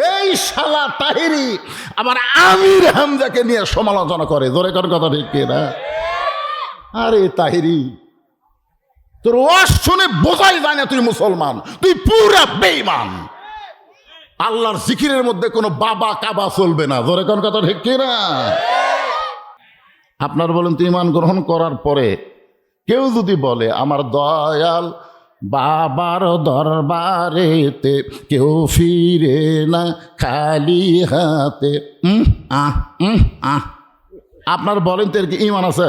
এই শালা তাহিরি আবার আমির হামজাকে নিয়ে সমালোচনা করে। জোরে কর কথা ঠিক না? আরে তাহিরি, তোর ওয়াজ শুনে বোঝাই যায় না তুই মুসলমান, তুই পুরা বেঈমান। আল্লাহর জিকিরের মধ্যে কোনো বাবা কাবা চলবে না। জোরে কোন কথা ঠিক না? আপনার বলেন তো, ঈমান গ্রহণ করার পরে কেউ যদি বলে আমার দয়াল বাবার দরবারেতে কেউ ফিরে না খালি হাতে, আপনার বলেন তো এর কি ঈমান আছে?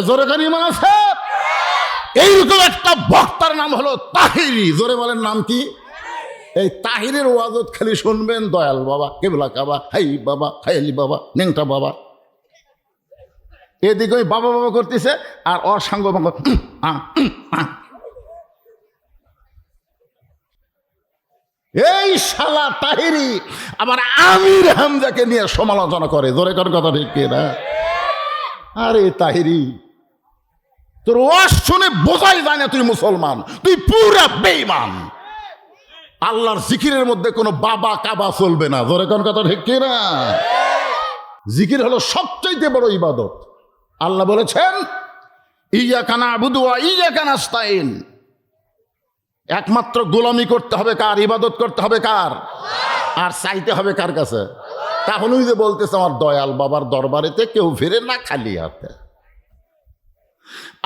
জোরে কোন ঈমান আছে? এইরকম একটা বক্তার নাম হলো তাহিরি। জোরে বলেন নাম কি? এই তাহিরের ওয়াজত খালি শুনবেন দয়াল বাবা, কেবলা কাবা, হাই বাবা, হাইলি বাবা, নেংটা বাবা। এদিকে ওই বাবা বাবা করতেছে আর ওর সাঙ্গ ভাঙ্গ। এই শালা তাহিরি আবার আমির হামজাকে নিয়ে সমালোচনা করে। জোরে কর কথা ঠিক না? আরে তাহিরি, তোর ওয়াজ শুনে বোঝাই যায় না তুই মুসলমান, তুই পুরা বেঈমান। আল্লাহর জিকিরের মধ্যে কোনো বাবা কাবা চলবে না। জোরে কোন কথা ঠিক না? জিকির হলো সবচাইতে বড় ইবাদত। আল্লাহ বলেছেন ইয়্যাকা না'বুদু ওয়া ইয়্যাকা নাস্তাইন। একমাত্র গোলামি করতে হবে কার? ইবাদত করতে হবে কার? আর চাইতে হবে কার কাছে? তাহলে ওই যে বলতেছে আমার দয়াল বাবার দরবারেতে কেউ ফিরে না খালি হাতে।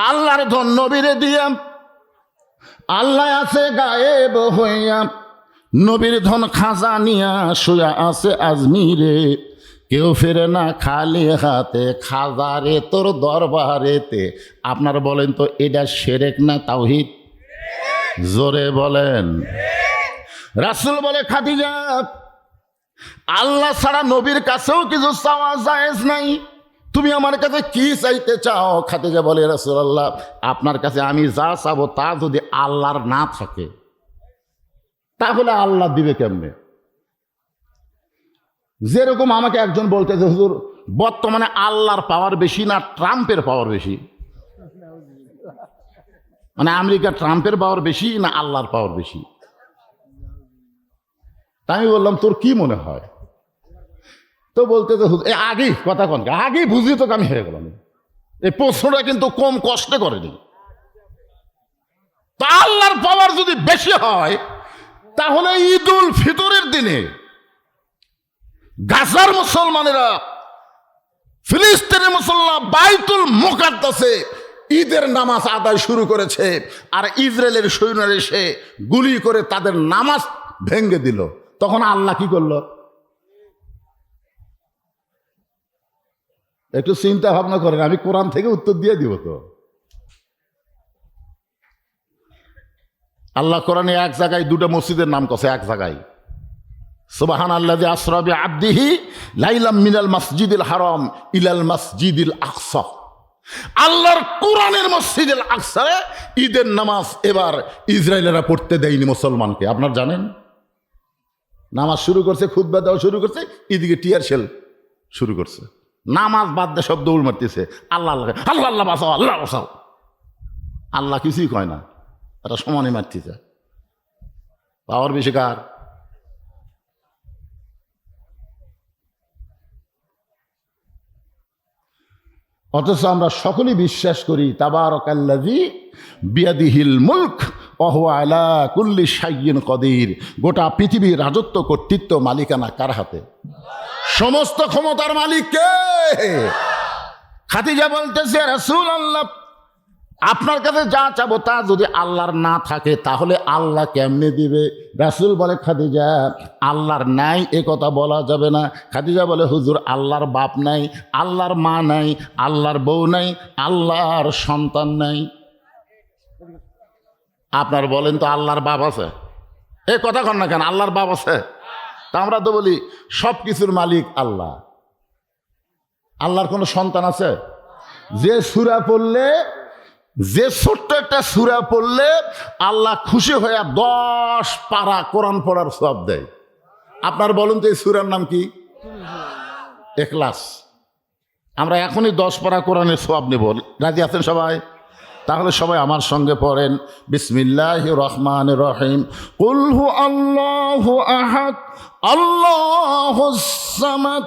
আল্লাহর ধন নবীরে দিয়া, আল্লাহ আছে গায়েব হইয়া, নবীর ধন খাজা নিয়া শুয়া আছে আজমিরে, কেউ ফেরে না খালি হাতে খাজারে তোর দরবারেতে। আপনার বলেন তো এটা শিরক না তাওহীদ? জোরে বলেন। রাসূল বলে খাদিজা আল্লাহ ছাড়া নবীর কাছেও কিছু চাওয়া জায়েজ নাই, তুমি আমার কাছে কি চাইতে চাও? খাদিজা বলে রাসূলুল্লাহ আপনার কাছে আমি যা চাবো তা যদি আল্লাহর না থাকে তাহলে আল্লাহ দিবে কেমনে? যেরকম আমাকে একজন বলতেছে হুজুর বর্তমানে আল্লাহর পাওয়ার বেশি না ট্রাম্পের পাওয়ার বেশি? মানে আমেরিকা ট্রাম্পের পাওয়ার বেশি না আল্লাহর পাওয়ার বেশি? তাই আমি বললাম তোর কি মনে হয়? তো বলতেছে হুজুর আগেই কথা কন, আগেই বুঝিয়ে তোকে আমি হেরে গেলাম। এই প্রশ্নটা কিন্তু কম কষ্টে করেনি। তা আল্লাহর পাওয়ার যদি বেশি হয় তাহলে ঈদুল ফিতরের দিনে গাজার মুসলমানেরা, ফিলিস্তিনের মুসলমান বাইতুল মুকাদ্দাসে ঈদের নামাজ আদায় শুরু করেছে, আর ইসরায়েলের সৈন্যরা এসে গুলি করে তাদের নামাজ ভেঙ্গে দিল। তখন আল্লাহ কি করলো? একটু চিন্তা ভাবনা করেন, আমি কোরআন থেকে উত্তর দিয়ে দিব তো। আল্লাহ কোরআনে এক জায়গায় দুটো মসজিদের নাম কছে, এক জায়গায় সুবহানাল্লাযী আসরা বিআবদিহি লাইলাম মিনাল মাসজিদিল হারাম ইলাল মাসজিদিল আকসা। আল্লাহর কোরআনের মসজিদুল আকসায় ঈদের নামাজ এবার ইসরায়েলেরা পড়তে দেয়নি মুসলমানকে। আপনার জানেন নামাজ শুরু করছে, খুতবা দেওয়া শুরু করছে, এদিকে টিয়ার শেল শুরু করছে, নামাজ বাদ দিয়ে সব দৌড় মারতেছে আল্লাহ আল্লাহ আল্লাহ আল্লাহ বাঁচাও আল্লাহ বাঁচাও। আল্লাহ কিছুই কয় না, এটা সমানে মারতেছে। পাওয়ার বেশি কার? অথচ আমরা সকলেই বিশ্বাস করি তাবারাকাল্লাযী বিয়াদিহিল মুলক ওয়া হুয়া আলা কুল্লি শাইইন কদির। গোটা পৃথিবীর রাজত্ব কর্তৃত্ব মালিকানা কার হাতে? সমস্ত ক্ষমতার মালিক কে? খাদিজা বলতেছে রাসূলুল্লাহ আপনার কাছে যা চাবো তা যদি আল্লাহর না থাকে তাহলে আল্লাহ কেমনে দিবে? রাসূল বলে খাদিজা আল্লাহর নাই এ কথা বলা যাবে না। খাদিজা বলে হুজুর আল্লাহর বাপ নাই, আল্লাহর মা নাই, আল্লাহর বউ নাই, আল্লাহর সন্তান নাই। আপনার বলেন তো আল্লাহর বাপ আছে? এ কথা কন না কেন, আল্লাহর বাপ আছে? তা আমরা তো বলি সব কিছুর মালিক আল্লাহ। আল্লাহর কোনো সন্তান আছে? যে সূরা পড়লে, যে ছোট্ট একটা সূরা পড়লে আল্লাহ খুশি হয়ে 10 পারা কোরআন পড়ার সওয়াব দেয়। আপনার বলুন তো এই সূরার নাম কি? ইখলাস। আমরা এখনই 10 পারা কোরআনের সওয়াব নেব, রাজি আছেন সবাই? তাহলে সবাই আমার সঙ্গে পড়েন, বিসমিল্লাহির রহমানির রহিম। কুল হু আল্লাহু আহাদ আল্লাহুস সামাদ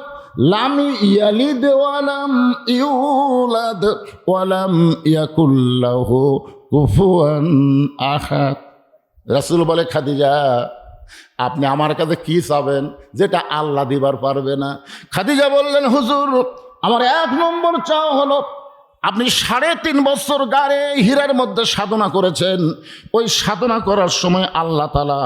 লাম ইয়ালিদ ওয়া লাম ইউলাদ ওয়া লাম ইয়াকুল লাহু কুফুয়ান আহাদ। রাসূল বলে, খাদিজা আপনি আমার কাছে কি চাবেন যেটা আল্লাহ দিবার পারবে না? খাদিজা বললেন, হুজুর আমার 1 নম্বর চাওয়া হলো, আপনি 3.5 বছর গাড়ে হীরার মধ্যে সাধনা করেছেন। ওই সাধনা করার সময় আল্লাহ তাআলা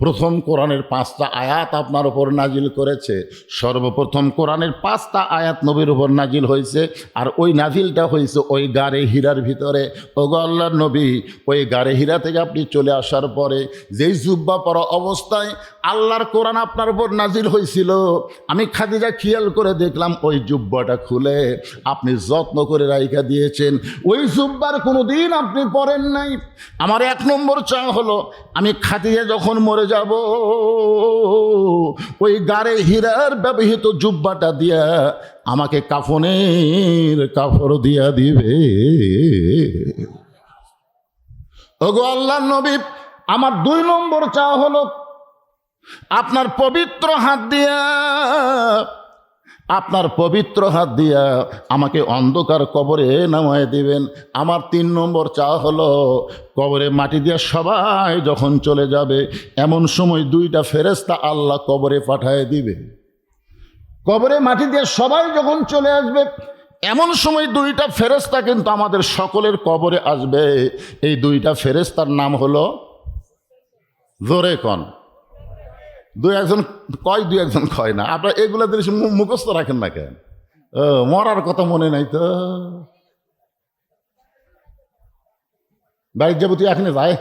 প্রথম কোরআনের 5টা আয়াত আপনার উপর নাজিল করেছে। সর্বপ্রথম কোরআনের 5টা আয়াত নবীর উপর নাজিল হয়েছে, আর ওই নাজিলটা হয়েছে ওই গাড়ে হীরার ভিতরে। ওগো আল্লাহর নবী, ওই গাড়ে হীরা থেকে আপনি চলে আসার পরে যেই জুব্বা পরা অবস্থায় আল্লাহর কোরআন আপনার উপর নাজিল হয়েছিল, আমি খাদিজা খেয়াল করে দেখলাম ওই জুব্বাটা খুলে আপনি যত্ন করে রাইখা দিয়েছেন। ওই জুব্বার কোনো দিন আপনি পরেন নাই। আমার 1 নম্বর চাওয়া হলো, আমি খাদিজা যখন মরে যাব, ওই গাড়ে হীরার ব্যবহৃত জুব্বাটা দিয়া আমাকে কাফনের কাপড় দিয়া দিবে। ওগো আল্লাহর নবী, আমার 2 নম্বর চাওয়া হলো, আপনার পবিত্র হাত দিয়া আমাকে অন্ধকার কবরে নামায় দিবেন। আমার 3 নম্বর চাওয়া হলো, কবরে মাটি দিয়ে সবাই যখন চলে যাবে, এমন সময় 2টা ফেরেশতা আল্লাহ কবরে পাঠায় দিবে। কবরে মাটি দিয়ে সবাই যখন চলে আসবে, এমন সময় 2টা ফেরেশতা কিন্তু আমাদের সকলের কবরে আসবে। এই 2টা ফেরেশতার নাম হলো, জোরে কন, 2-1জন কয়, 2-1জন কয় না। আপনার এগুলো জিনিস মুখস্থ রাখেন না কেন? মরার কথা মনে নাই তো? বাড়ির যাবো, তুই এখানে যায়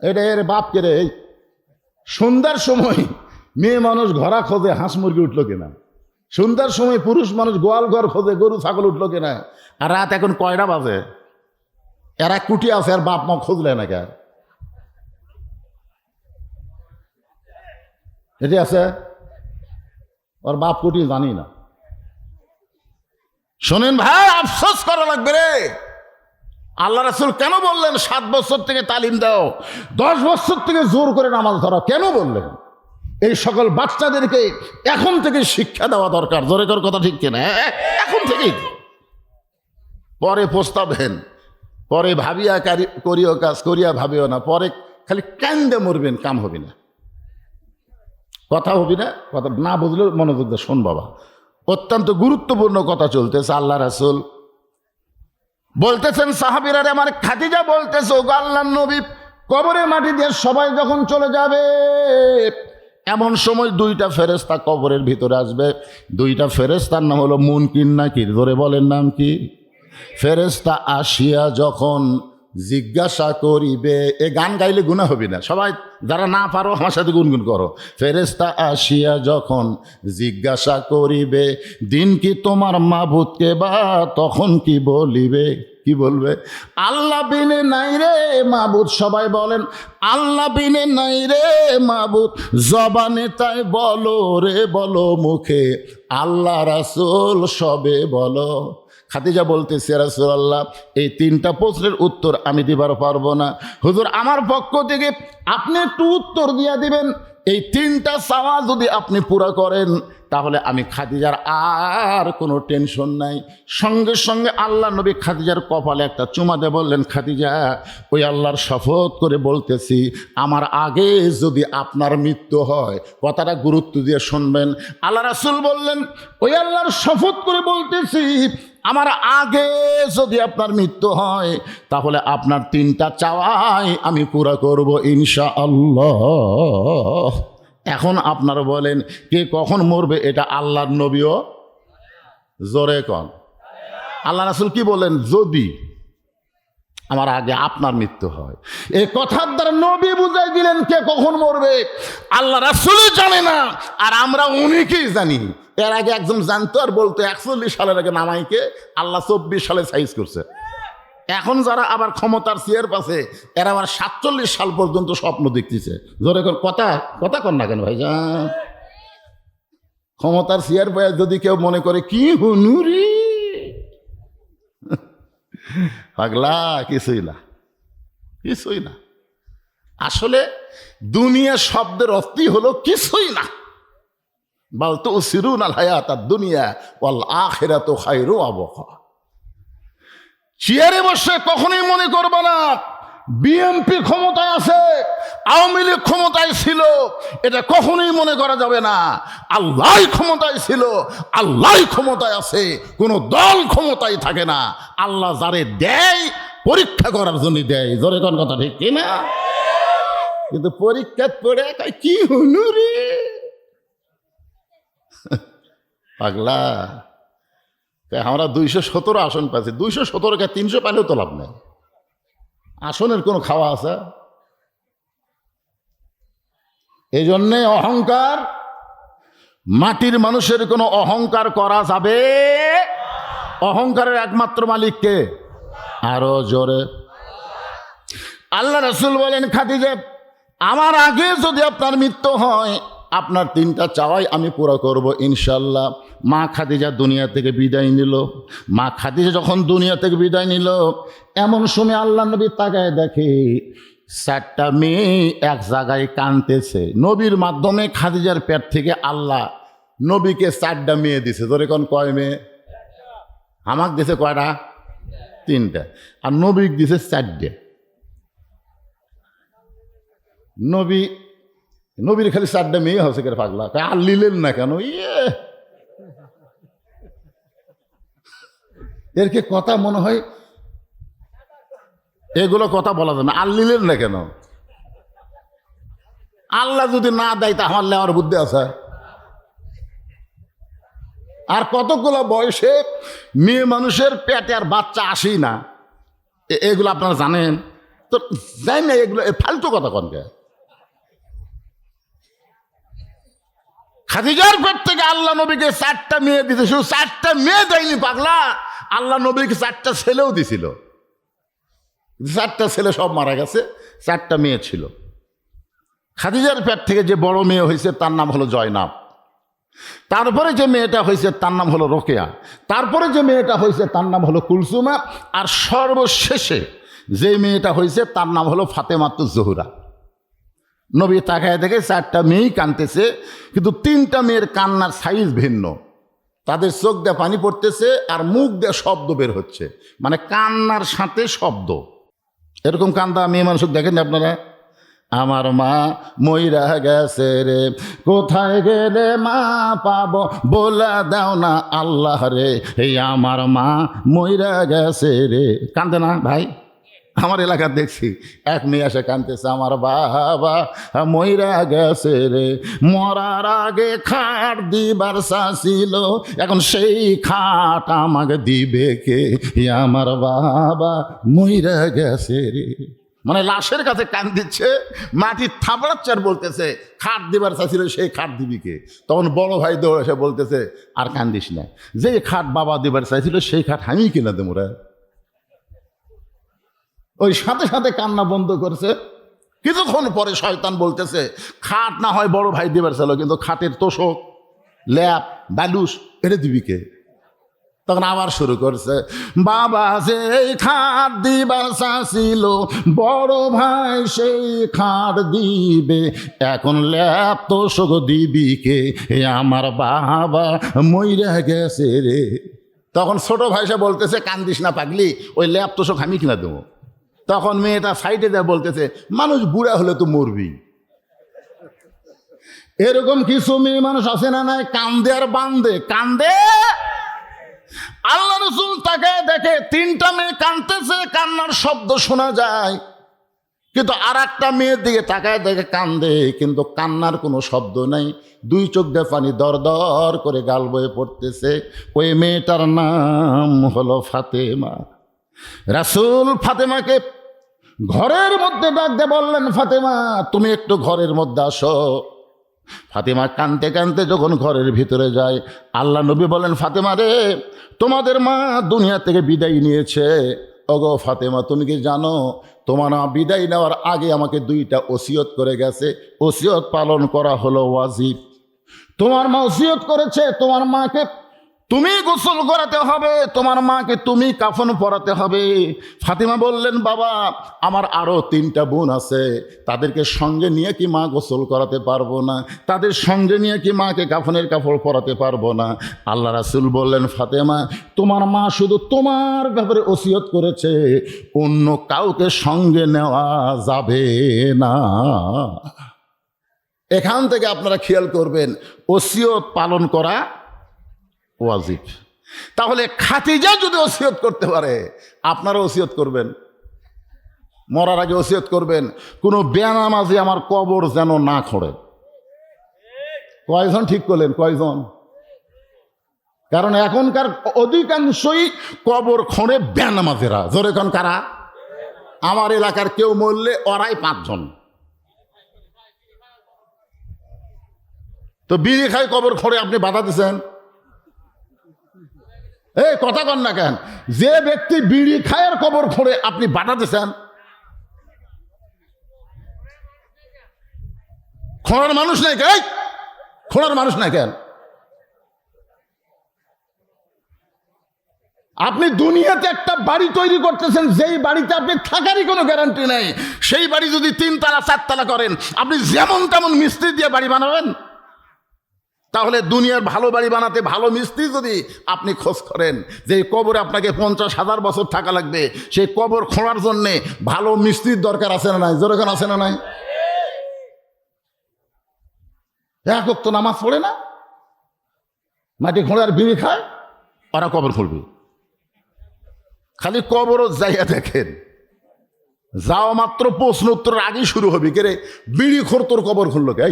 এটা এর বাপ কে রে? সন্ধ্যার সময় মেয়ে মানুষ ঘোড়া খোঁজে, হাঁস মুরগি উঠলো কিনা। সন্ধ্যার সময় পুরুষ মানুষ গোয়াল ঘর খোঁজে, গরু ছাগল উঠলো কিনা। আর রাত এখন কয়টা বাজে? এরা কুটি আছে, আর বাপ মা খুঁজলে না কে? এটি আছে, ওর বাপ কুটি জানি না। শোনেন ভাই, আফসোস করা লাগবে রে। আল্লাহ রাসূল কেন বললেন 7 বছর থেকে তালিম দাও, 10 বছর থেকে জোর করে নামাজ ধরো? কেন বললেন? এই সকল বাচ্চাদেরকে এখন থেকে শিক্ষা দেওয়া দরকার। জোরে কর কথা, ঠিক কিনা? এখন থেকেই। পরে পস্তাবেন, পরে ভাবিয়া করিও কাজ, করিয়া ভাবিও না, পরে খালি কান্দে মরবেন, কাম হবে না, কথা হবি না। কথা না বুঝলে মনোযোগ দিয়ে শোন বাবা, অত্যন্ত গুরুত্বপূর্ণ কথা চলতেছে। আল্লাহ রাসূল বলতেছেন, সাহাবীরা আমার খাদিজা বলতেছে, ওগো আল্লাহর নবী, কবরে মাটি দিয়ে সবাই যখন চলে যাবে, এমন সময় 2টা ফেরেশতা কবরের ভিতরে আসবে। 2টা ফেরেশতার নাম হলো মুনকির নাকির। ধরে বলেন নাম কি? ফেরেশতা আসিয়া যখন জিজ্ঞাসা করিবে, এ গান গাইলে গুনাহ হবে না, সবাই যারা না পারো আমার সাথে গুনগুন করো। ফেরেশতা আসিয়া যখন জিজ্ঞাসা করিবে, দিন কি তোমার মাবুদকে বা, তখন কি বলিবে? কি বলবে? আল্লাহ বিনে নাই রে মাবুদ। সবাই বলেন, আল্লাহ বিনে নাই রে মাবুদ। জবানে তাই বলো রে বলো, মুখে আল্লাহ রাসূল সবে বলো। খাদিজা বলতেছে, ইয়া রাসূলুল্লাহ, এই 3টা প্রশ্নের উত্তর আমি দিবার পারবো না। হুজুর, আমার পক্ষ থেকে আপনি একটু উত্তর দিয়া দিবেন। এই 3টা চাওয়া যদি আপনি পুরা করেন, তাহলে আমি খাদিজার আর কোনো টেনশন নাই। সঙ্গে সঙ্গে আল্লাহ নবী খাদিজার কপালে একটা চুমা দিয়ে বললেন, খাদিজা, ওই আল্লাহর শপথ করে বলতেছি, আমার আগে যদি আপনার মৃত্যু হয়, কথাটা গুরুত্ব দিয়ে শুনবেন। আল্লাহ রাসূল বললেন, ওই আল্লাহর শপথ করে বলতেছি, আমার আগে যদি আপনার মৃত্যু হয়, তাহলে আপনার 3টা চাওয়াই আমি পুরা করব ইনশাআল্লাহ। এখন আপনারা বলেন, কে কখন মরবে এটা আল্লাহর নবীও জোরে কন। আল্লাহ রাসূল কি বলেন? যদি আমার আগে আপনার মৃত্যু হয়। এই কথার দ্বারা নবী বুঝাই দিলেন কে কখন মরবে। আল্লাহ রাসূলই জানে না, আর আমরা অনেকেই জানি। এর আগে একজন জানতো আর বলতো 41 সালের আগে নামাইকে আল্লাহ 24 সালে সাইজ করছে। এখন যারা আবার ক্ষমতার চেয়ার পাশে, এরা আবার 47 সাল পর্যন্ত স্বপ্ন দেখতেছে। জোরে কথা কর না কেন ভাইজান? ক্ষমতার চেয়ার পায় যদি কেউ মনে করে কি হুনুরি, পাগলা, কিছুই না, কিছুই না। আসলে দুনিয়া শব্দের অর্থই হলো কিছুই না। বাল তুসিরুনাল হায়াতাদ দুনিয়া ওয়াল আখিরাতু খায়রু ওয়া আবকা। চেয়ারে বসে কখনোই মনে করবে না বিএনপি ক্ষমতায় আছে, আওয়ামী লীগ ক্ষমতায় ছিল, এটা কখনোই মনে করা যাবে না। আল্লাহ ক্ষমতায় ছিল, আল্লাহ ক্ষমতায় আছে, কোন দল ক্ষমতায় থাকে না। আল্লাহ যারে দেয় পরীক্ষা করার জন্য দেয়। জোরে কোন কথা ঠিক কিনা? কিন্তু পরীক্ষা পড়ে কি হলো রে পাগলা, আমরা 217 আসন পাচ্ছি। 217কে 300 পাইলেও তো লাভ নেই। আসনের কোনো খাওয়া আছে? এই জন্যে অহংকার, মাটির মানুষের কোনো অহংকার করা যাবে। অহংকারের একমাত্র মালিককে, আরো জোরে আল্লাহ রাসূল বলেন, খাদিজা আমার আগে যদি আপনার মৃত্যু হয়, আপনার 3টা চাওয়াই আমি পুরো করব ইনশাল্লাহ। মা খাদিজা দুনিয়া থেকে বিদায় নিল। মা খাদিজা যখন দুনিয়া থেকে বিদায় নিল, এমন সময় আল্লাহ নবী তাকায় দেখে 4টা মেয়ে এক জায়গায় কাঁদতেছে। নবীর মাধ্যমে খাদিজার পেট থেকে আল্লাহ নবীকে 4টা মেয়ে দিছে। ধরে কোন কয় মেয়ে? আমাকে দিছে কয়টা? 3টা। আর নবীকে দিছে 4টে। নবীর খালি 4টা মেয়ে হচ্ছে কে পাগলা? আর লিলেন না কেন? এর কি কথা মনে হয়? এগুলো কথা বলা যাবে না। আর লিলেন না কেন? আল্লাহ যদি না দেয় তা আমার লেওয়ার বুদ্ধি আছে। আর কতগুলো বয়সে মেয়ে মানুষের পেটে আর বাচ্চা আসেই না, এগুলো আপনারা জানেন তো? জানেন না এগুলো ফালতু কথা কনকে? খাদিজার পেট থেকে আল্লাহ নবীকে 4টা মেয়ে দিতে, শুধু 4টা মেয়ে দেয়নি পাগলা, আল্লাহ নবীকে 4টা ছেলেও দিছিল। 4টা ছেলে সব মারা গেছে, 4টা মেয়ে ছিল। খাদিজার পেট থেকে যে বড় মেয়ে হয়েছে তার নাম হলো জয়নাব। তারপরে যে মেয়েটা হয়েছে তার নাম হলো রোকেয়া। তারপরে যে মেয়েটা হয়েছে তার নাম হলো কুলসুমা। আর সর্বশেষে যে মেয়েটা হয়েছে তার নাম হলো ফাতেমাতুজ জোহরা। নবী তাকায় দেখে 4টা মেয়েই কাঁদতেছে, কিন্তু 3টা মেয়ের কান্নার সাইজ ভিন্ন। তাদের চোখ দিয়ে পানি পড়তেছে আর মুখ দিয়ে শব্দ বের হচ্ছে, মানে কান্নার সাথে শব্দ। এরকম কান্দা মেয়ে মানুষ দেখেন আপনারা? আমার মা মইরা গেছে রে, কোথায় গেলে মা পাবো বলে দাও না আল্লাহ রে, এই আমার মা মইরা গেছে রে। কান্দে না ভাই? আমার এলাকা দেখছি এক মেয়ে এসে কাঁদতেছে, আমার বাবা মইরা গেছে রে, মরার আগে খাট দিবার চাছিল, এখন সেই খাট আমাকে দিবে কে, আমার বাবা মইরা গেছে রে। মানে লাশের কাছে কান দিচ্ছে, মাটির থাপড়াচ্ছে আর বলতেছে খাট দিবার চাইছিল, সেই খাট দিবি কে? তখন বড় ভাই দৌড়ে এসে বলতেছে আর কান্দিস না, যে খাট বাবা দিবার চাইছিল সেই খাট আমি কিনা দেবো রে। ওই সাথে সাথে কান্না বন্ধ করছে। কিছুক্ষণ পরে শয়তান বলতেছে খাট না হয় বড় ভাই দিবার চাইল, কিন্তু খাটের তোষক, ল্যাপ, বালুস এটা দিবি কে? তখন আবার শুরু করছে, বাবা সেই খাট দিবার চাইছিল, বড় ভাই সেই খাট দিবে, এখন ল্যাপ তোষক দিবি কে, আমার বাবা মইরা গেছে রে। তখন ছোট ভাই সে বলতেছে কান্দিস না পাগলি, ওই ল্যাপ তোষক আমি কিনা দেবো। তখন মেয়েটা সাইডে দেয় বলতেছে মানুষ বুড়া হলে তো মরবি। এরকম কিছু মেয়ে মানুষ আছে না নাই? কান্দে আর বান্দে, কান্দে। আল্লাহ রাসূল তাকে দেখে 3টা মেয়ে কাঁদতেছে, কান্নার শব্দ শোনা যায়, কিন্তু আর একটা মেয়ের দিকে তাকায় দেখে কান্দে, কিন্তু কান্নার কোনো শব্দ নাই। 2 চোখ দিয়ে পানি দর দর করে গাল বয়ে পড়তেছে। ওই মেয়েটার নাম হলো ফাতেমা। রাসূল ফাতেমাকে ঘরের মধ্যে ডাক দিয়ে বললেন, ফাতেমা তুমি একটু ঘরের মধ্যে আসো। ফাতেমা কাঁদতে কাঁদতে যখন ঘরের ভিতরে যায়, আল্লাহ নবী বলেন, ফাতেমা রে, তোমাদের মা দুনিয়া থেকে বিদায় নিয়েছে। ওগো ফাতেমা, তুমি কি জানো তোমার মা বিদায় নেওয়ার আগে আমাকে 2টা ওসিয়ত করে গেছে, ওসিয়ত পালন করা হলো ওয়াজিব। তোমার মা ওসিয়ত করেছে তোমার মাকে তুমি গোসল করাতে হবে, তোমার মাকে তুমি কাফন পরাতে হবে। ফাতিমা বললেন, বাবা আমার আরো 3টা বোন আছে, তাদেরকে সঙ্গে নিয়ে কি মা গোসল করাতে পারবো না? তাদের সঙ্গে নিয়ে কি মাকে কাফনের কাপড় পরাতে পারবো না? আল্লাহ রাসূল বললেন, ফাতেমা তোমার মা শুধু তোমার ব্যাপারে ওসিয়ত করেছে, অন্য কাউকে সঙ্গে নেওয়া যাবে না। এখান থেকে আপনারা খেয়াল করবেন, ওসিয়ত পালন করা ওয়াজিব। তাহলে খাদিজা যদি ওসিয়ত করতে পারে, আপনারা ওসিয়ত করবেন, মরার আগে ওসিয়ত করবেন, কোনো বেনামাজি আমার কবর যেন না খোঁড়ে। কয়জন ঠিক করলেন? কয়জন? কারণ এখনকার অধিকাংশই কবর খোঁড়ে বেনামাজিরা। জোরে কোন কারা? আমার এলাকার কেউ মরলে ওরাই 5 জন। তো বিড়ি খাই কবর খোঁড়ে আপনি বাধা দিচ্ছেন? এই কথা কন না কেন? যে ব্যক্তি বিড়ি খায়ের কবর খোঁড়ে আপনি বাধা দিচ্ছেন? খোঁড়ার মানুষ নাই কেন? খোঁড়ার মানুষ নাই কেন? আপনি দুনিয়াতে একটা বাড়ি তৈরি করতেছেন, যেই বাড়িতে আপনি থাকারই কোনো গ্যারান্টি নেই। সেই বাড়ি যদি 3 তালা 4 তালা করেন, আপনি যেমন তেমন মিস্ত্রি দিয়ে বাড়ি বানাবেন? তাহলে দুনিয়ার ভালো বাড়ি বানাতে ভালো মিস্ত্রি যদি আপনি খোঁজ করেন, যে কবরে আপনাকে 50,000 বছর থাকা লাগবে, সেই কবর খোঁড়ার জন্যে ভালো মিস্ত্রির দরকার আছে না নাই? যেরকম আছে না নাই? এক ওয়াক্ত নামাজ পড়ে না, মাটি খোঁড়ে আর বিড়ি খায়, ওরা কবর খুলবে। খালি কবরও যাইয়া দেখেন, যাওয়া মাত্র প্রশ্ন উত্তরের আগেই শুরু হবে, কে রে বিড়ি খোর তোর কবর খুললো কে?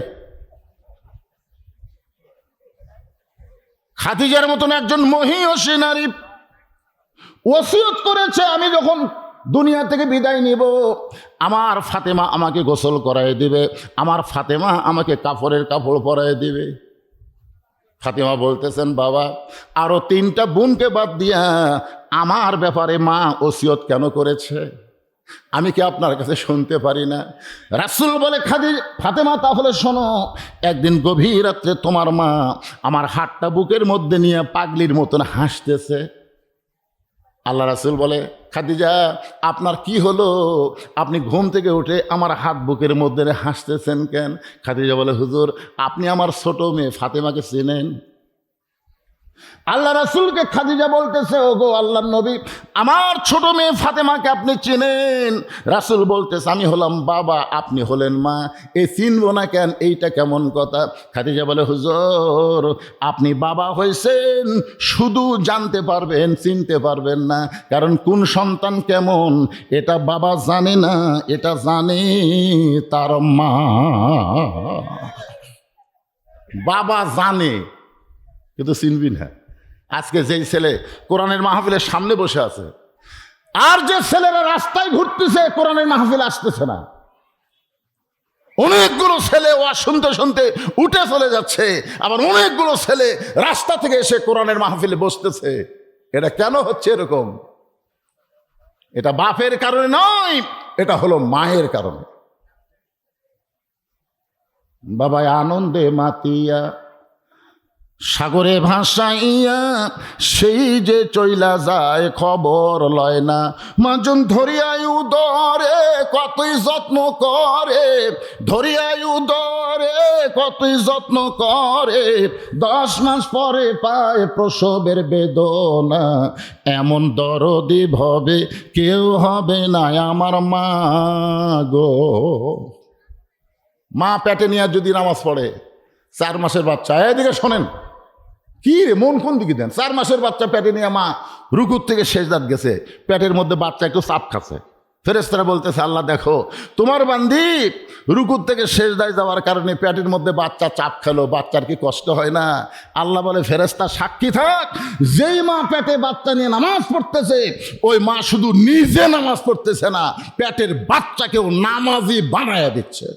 খাদিজার মতন একজন মহিয়সী নারী ওসিয়ত করেছে, আমি যখন দুনিয়া থেকে বিদায় নিব, আমার ফাতেমা আমাকে গোসল করায় দিবে, আমার ফাতেমা আমাকে কাপড়ের কাপড় পরায় দিবে। ফাতেমা বলতেছেন, বাবা আরো 3টা বোনকে বাদ দিয়া আমার ব্যাপারে মা ওসিয়ত কেন করেছে? আমি কি আপনার কাছে শুনতে পারি না? রাসূল বলে, ফাতেমা তাহলে শোনো, একদিন গভীর রাত্রে তোমার মা আমার হাতটা বুকের মধ্যে নিয়ে পাগলির মতন হাসতেছে। আল্লাহ রাসূল বলে, খাদিজা আপনার কি হলো? আপনি ঘুম থেকে উঠে আমার হাত বুকের মধ্যে হাসতেছেন কেন? খাদিজা বলে, হুজুর আপনি আমার ছোট মেয়ে ফাতেমাকে চেনেন? আল্লাহ রাসূলকে খাদিজা বলতেছে, ওগো আল্লাহর নবী, আমার ছোট মেয়ে ফাতেমাকে আপনি চেনেন? রাসূল বলতেছে, আমি হলাম বাবা, আপনি হলেন মা, এই চিনবো না কেন? এইটা কেমন কথা? খাদিজা বলে, হুজুর আপনি বাবা হয়েছেন, শুধু জানতে পারবেন, চিনতে পারবেন না, কারণ কোন সন্তান কেমন এটা বাবা জানে না, এটা জানে তার মা। বাবা জানে কিন্তু চিনবি না। আজকে যেই ছেলে কোরআনের মাহফিলের সামনে বসে আছে, আর যে ছেলেরা রাস্তায় ঘুরতেছে কোরআনের মাহফিল আসতেছে না, অনেকগুলো ছেলে ওয়াজ শুনতে শুনতে উঠে চলে যাচ্ছে, আবার অনেকগুলো ছেলে রাস্তা থেকে এসে কোরআনের মাহফিলে বসতেছে। এটা কেন হচ্ছে এরকম? এটা বাপের কারণে নয়, এটা হলো মায়ের কারণে। বাবাই আনন্দে মাতিয়া সাগরে ভাসাইয়া সেই যে চইলা যায়, খবর লয় না। মাজন ধরিয়ায় উদরে কতই যত্ন করে, ধরিয়ায় উদরে কতই যত্ন করে, 10 মাস পরে পায় প্রসবের বেদনা। এমন দরদি ভবে কেউ হবে না আমার মা গো। মা পেটে নিয়ে যদি নামাজ পড়ে, 4 মাসের বাচ্চা, এদিকে শোনেন, কি রে মন কোন দিকে দেন? 4 মাসের বাচ্চা পেটে নিয়ে মা রুকুর থেকে সেজদাত গেছে, পেটের মধ্যে বাচ্চা একটু চাপ খাচ্ছে। ফেরেশতারা বলতেছে, আল্লাহ দেখো তোমার বান্দি রুকুর থেকে সেজদায় যাওয়ার কারণে পেটের মধ্যে বাচ্চা চাপ খেলো, বাচ্চার কি কষ্ট হয় না? আল্লাহ বলে, ফেরেশতা সাক্ষী থাক, যেই মা পেটে বাচ্চা নিয়ে নামাজ পড়তেছে, ওই মা শুধু নিজে নামাজ পড়তেছে না, পেটের বাচ্চাকেও নামাজি বানায়া দিচ্ছে।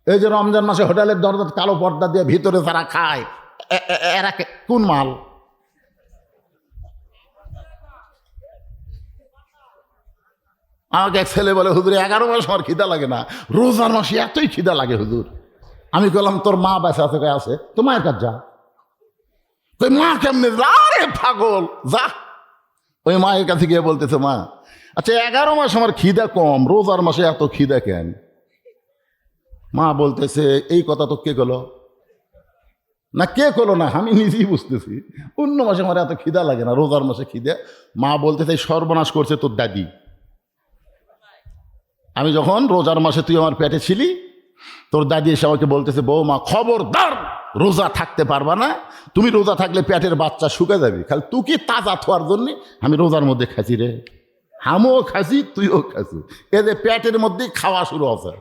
এই যে রমজান মাসে হোটেলের দরজা কালো পর্দা দিয়ে ভিতরে যারা খায়, এরা কোন মাল? আমাকে এক ছেলে বলে, হুজুর 11 মাস আমার খিদা লাগে না, রোজার মাসে এতই খিদা লাগে হুজুর। আমি বললাম, তোর মা বেঁচে আছে? আছে তো, মায়ের কাছে যা। তুই মা কেমনে? আরে পাগল, যা। ওই মায়ের কাছে গিয়ে বলতেছে, মা আচ্ছা 11 মাস আমার খিদা কম, রোজার মাসে এত খিদা কেন? মা বলতেছে, এই কথা তো কে কলো? না কে কলো না, আমি নিজেই বুঝতেছি। অন্য মাসে আমার এত খিদা লাগে না, রোজার মাসে খিদা। মা বলতেছে, সর্বনাশ করছে তোর দাদি। আমি যখন রোজার মাসে তুই আমার পেটে ছিলি, তোর দাদি এসে আমাকে বলতেছে, বৌমা খবরদার রোজা থাকতে পারবা না, তুমি রোজা থাকলে পেটের বাচ্চা শুকে যাবে, খালি তুই কি তাজা থার জন্যে আমি রোজার মধ্যে খাসি রে। আমিও খাসি, তুইও খাসি, এদের পেটের মধ্যেই খাওয়া শুরু হবে।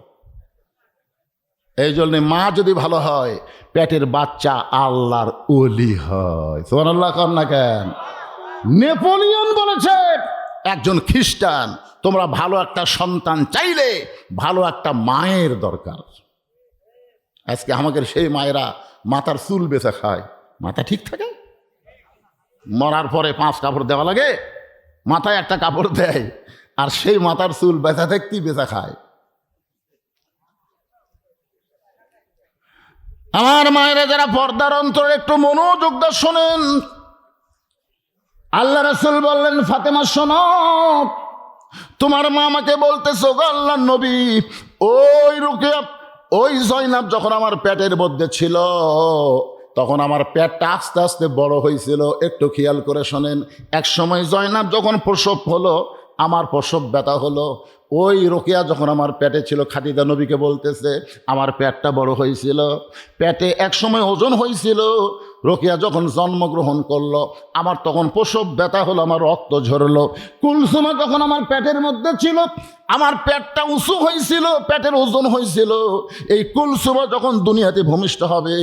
এই জন্যে মা যদি ভালো হয়, পেটের বাচ্চা আল্লাহর ওলি হয়। সুবহানাল্লাহ কর না কেন? নেপোলিয়ন বলেছে, একজন খ্রিস্টান, তোমরা ভালো একটা সন্তান চাইলে ভালো একটা মায়ের দরকার। আজকে আমাদের সেই মায়েরা মাথার চুল বেচা খায়, মাথা ঠিক থাকে? মরার পরে 5 কাপড় দেওয়া লাগে, মাথায় একটা কাপড় দেয়, আর সেই মাথার চুল বেচা থাকতেই বেচা খায়। আমার মায়েরা যারা পর্দার অন্তরে একটু মনোযোগ দিয়ে শোনেন, আল্লাহ রাসূল বললেন, ফাতেমা শোনো, তোমার মা আমাকে বলতেছো, গো আল্লাহর নবী, ওই রুকিয়া, ওই জয়নাব যখন আমার পেটের মধ্যে ছিল, তখন আমার পেটটা আস্তে আস্তে বড় হয়েছিল। একটু খেয়াল করে শোনেন, এক সময় জয়নাব যখন প্রসব হলো, আমার প্রসব ব্যথা হলো। ওই রোকেয়া যখন আমার পেটে ছিল, খাদিজা নবীকে বলতেছে, আমার পেটটা বড় হয়েছিল, পেটে এক সময় ওজন হয়েছিল। রোকেয়া যখন জন্মগ্রহণ করলো, আমার তখন প্রসব ব্যথা হলো, আমার রক্ত ঝরলো। কুলসুমা যখন আমার পেটের মধ্যে ছিল, আমার পেটটা উঁচু হয়েছিল, পেটের ওজন হয়েছিল। এই কুলসুমা যখন দুনিয়াতে ভূমিষ্ঠ হবে,